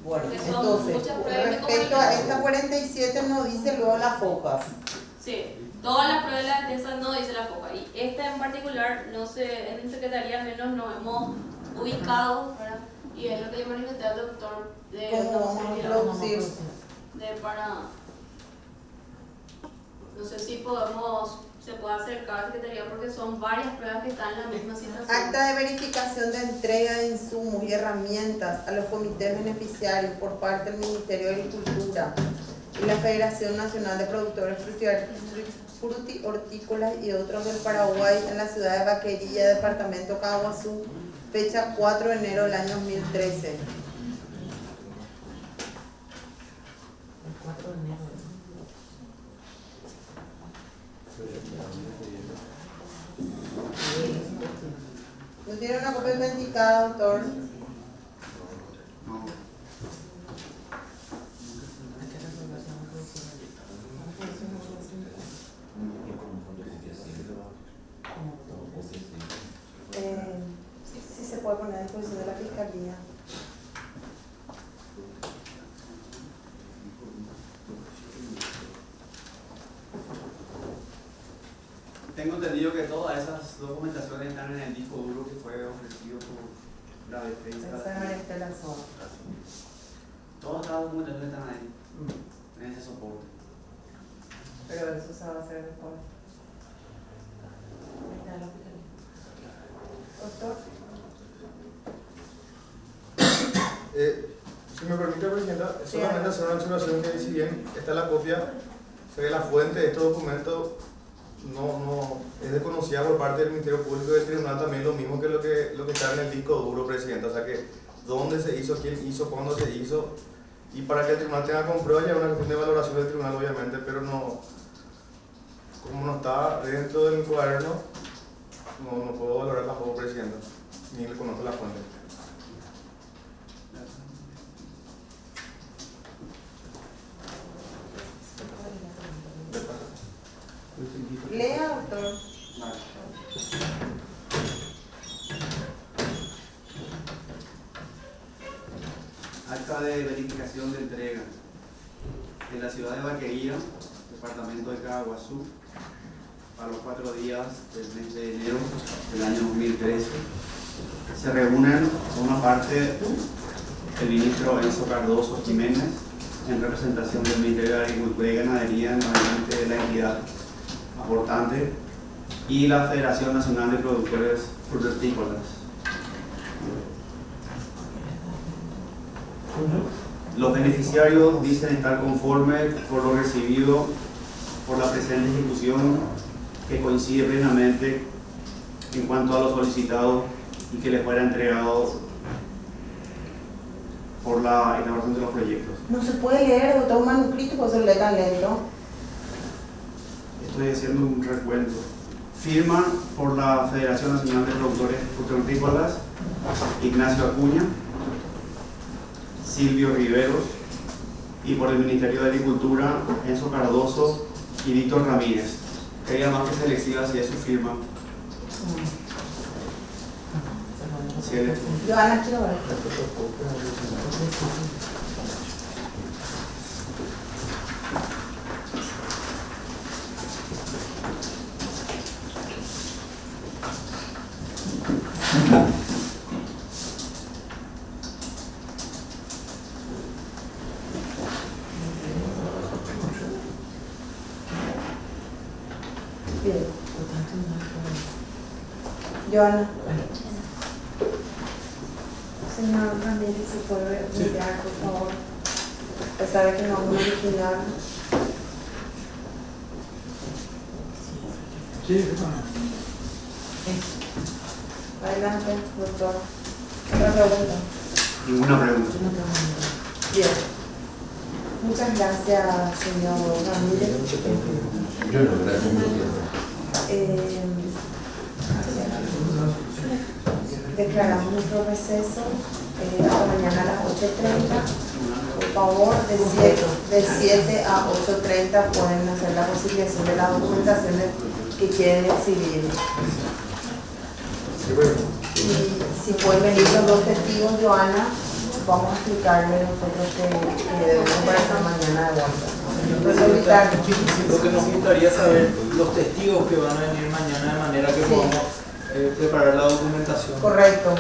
Bueno, Porque son entonces, muchas pruebas de respecto a esta 47 no dice luego las fojas. Sí, todas las pruebas de la defensa no dice la foja. Y esta en particular, no sé, en la Secretaría al menos nos hemos ubicado, ¿verdad? Y es lo que le manifesté al doctor de ¿Cómo vamos a producir? No sé si se puede acercar a la Secretaría porque son varias pruebas que están en la misma situación. Acta de verificación de entrega de insumos y herramientas a los comités beneficiarios por parte del Ministerio de Agricultura y la Federación Nacional de Productores Hortícolas y otros del Paraguay en la ciudad de Vaquerilla, departamento Caguazú, fecha 4 de enero del año 2013. ¿No tiene una copia autenticada, doctor? Sí se puede poner a disposición de la Fiscalía. Tengo entendido que todas esas documentaciones están en el disco duro que fue ofrecido por la defensa. Todas las documentaciones están ahí, en ese soporte. Pero eso se va a hacer después. Doctor. Si me permite, Presidenta, solamente hacer una observación que si bien está la copia, se ve la fuente de estos documentos no es desconocida por parte del Ministerio Público y del Tribunal también lo mismo que lo que está en el disco duro, Presidenta. O sea que dónde se hizo, quién hizo, cuándo se hizo, y para que el tribunal tenga con prueba ya es una cuestión de valoración del tribunal obviamente, pero no, como no está dentro del cuaderno, no puedo valorar tampoco, presidente, ni le conozco la fuente. Lea, doctor. Acta de verificación de entrega de la ciudad de Vaquería, departamento de Caaguazú, para los 4 días del mes de enero del año 2013. Se reúnen por una parte el ministro Enzo Cardoso Jiménez, en representación del Ministerio de Agricultura y Ganadería, en obviamente de la entidad aportante, y la Federación Nacional de Productores Frutícolas. Los beneficiarios dicen estar conformes por lo recibido por la presente institución, que coincide plenamente en cuanto a lo solicitado y que les fuera entregado por la elaboración de los proyectos. No se puede leer, doctor, un manuscrito porque se lee tan lento. Estoy haciendo un recuento. Firma por la Federación Nacional de Productores Frutícolas Ignacio Acuña, Silvio Riveros, y por el Ministerio de Agricultura Enzo Cardoso y Víctor Ramírez. Quería más que se le exhiba si es su firma. Si es Joana, quiero ver. Bien. Joana. Señor Ramírez, si puede retirar, por favor. A pesar de que no es un original. Sí, hermano. Adelante, doctor. Otra pregunta. ninguna pregunta. Bien. Muchas gracias, señor Ramírez. Yo no, gracias. Declaramos nuestro receso hasta mañana a las 8:30. Por favor, de 7 a 8:30 pueden hacer la conciliación de las documentaciones que quieren exhibir. Y si pueden venir los dos testigos, Joana, vamos a explicarle nosotros que debemos para esta mañana de vuelta. Lo que nos gustaría saber, los testigos que van a venir mañana, de manera que podamos preparar la documentación. Correcto.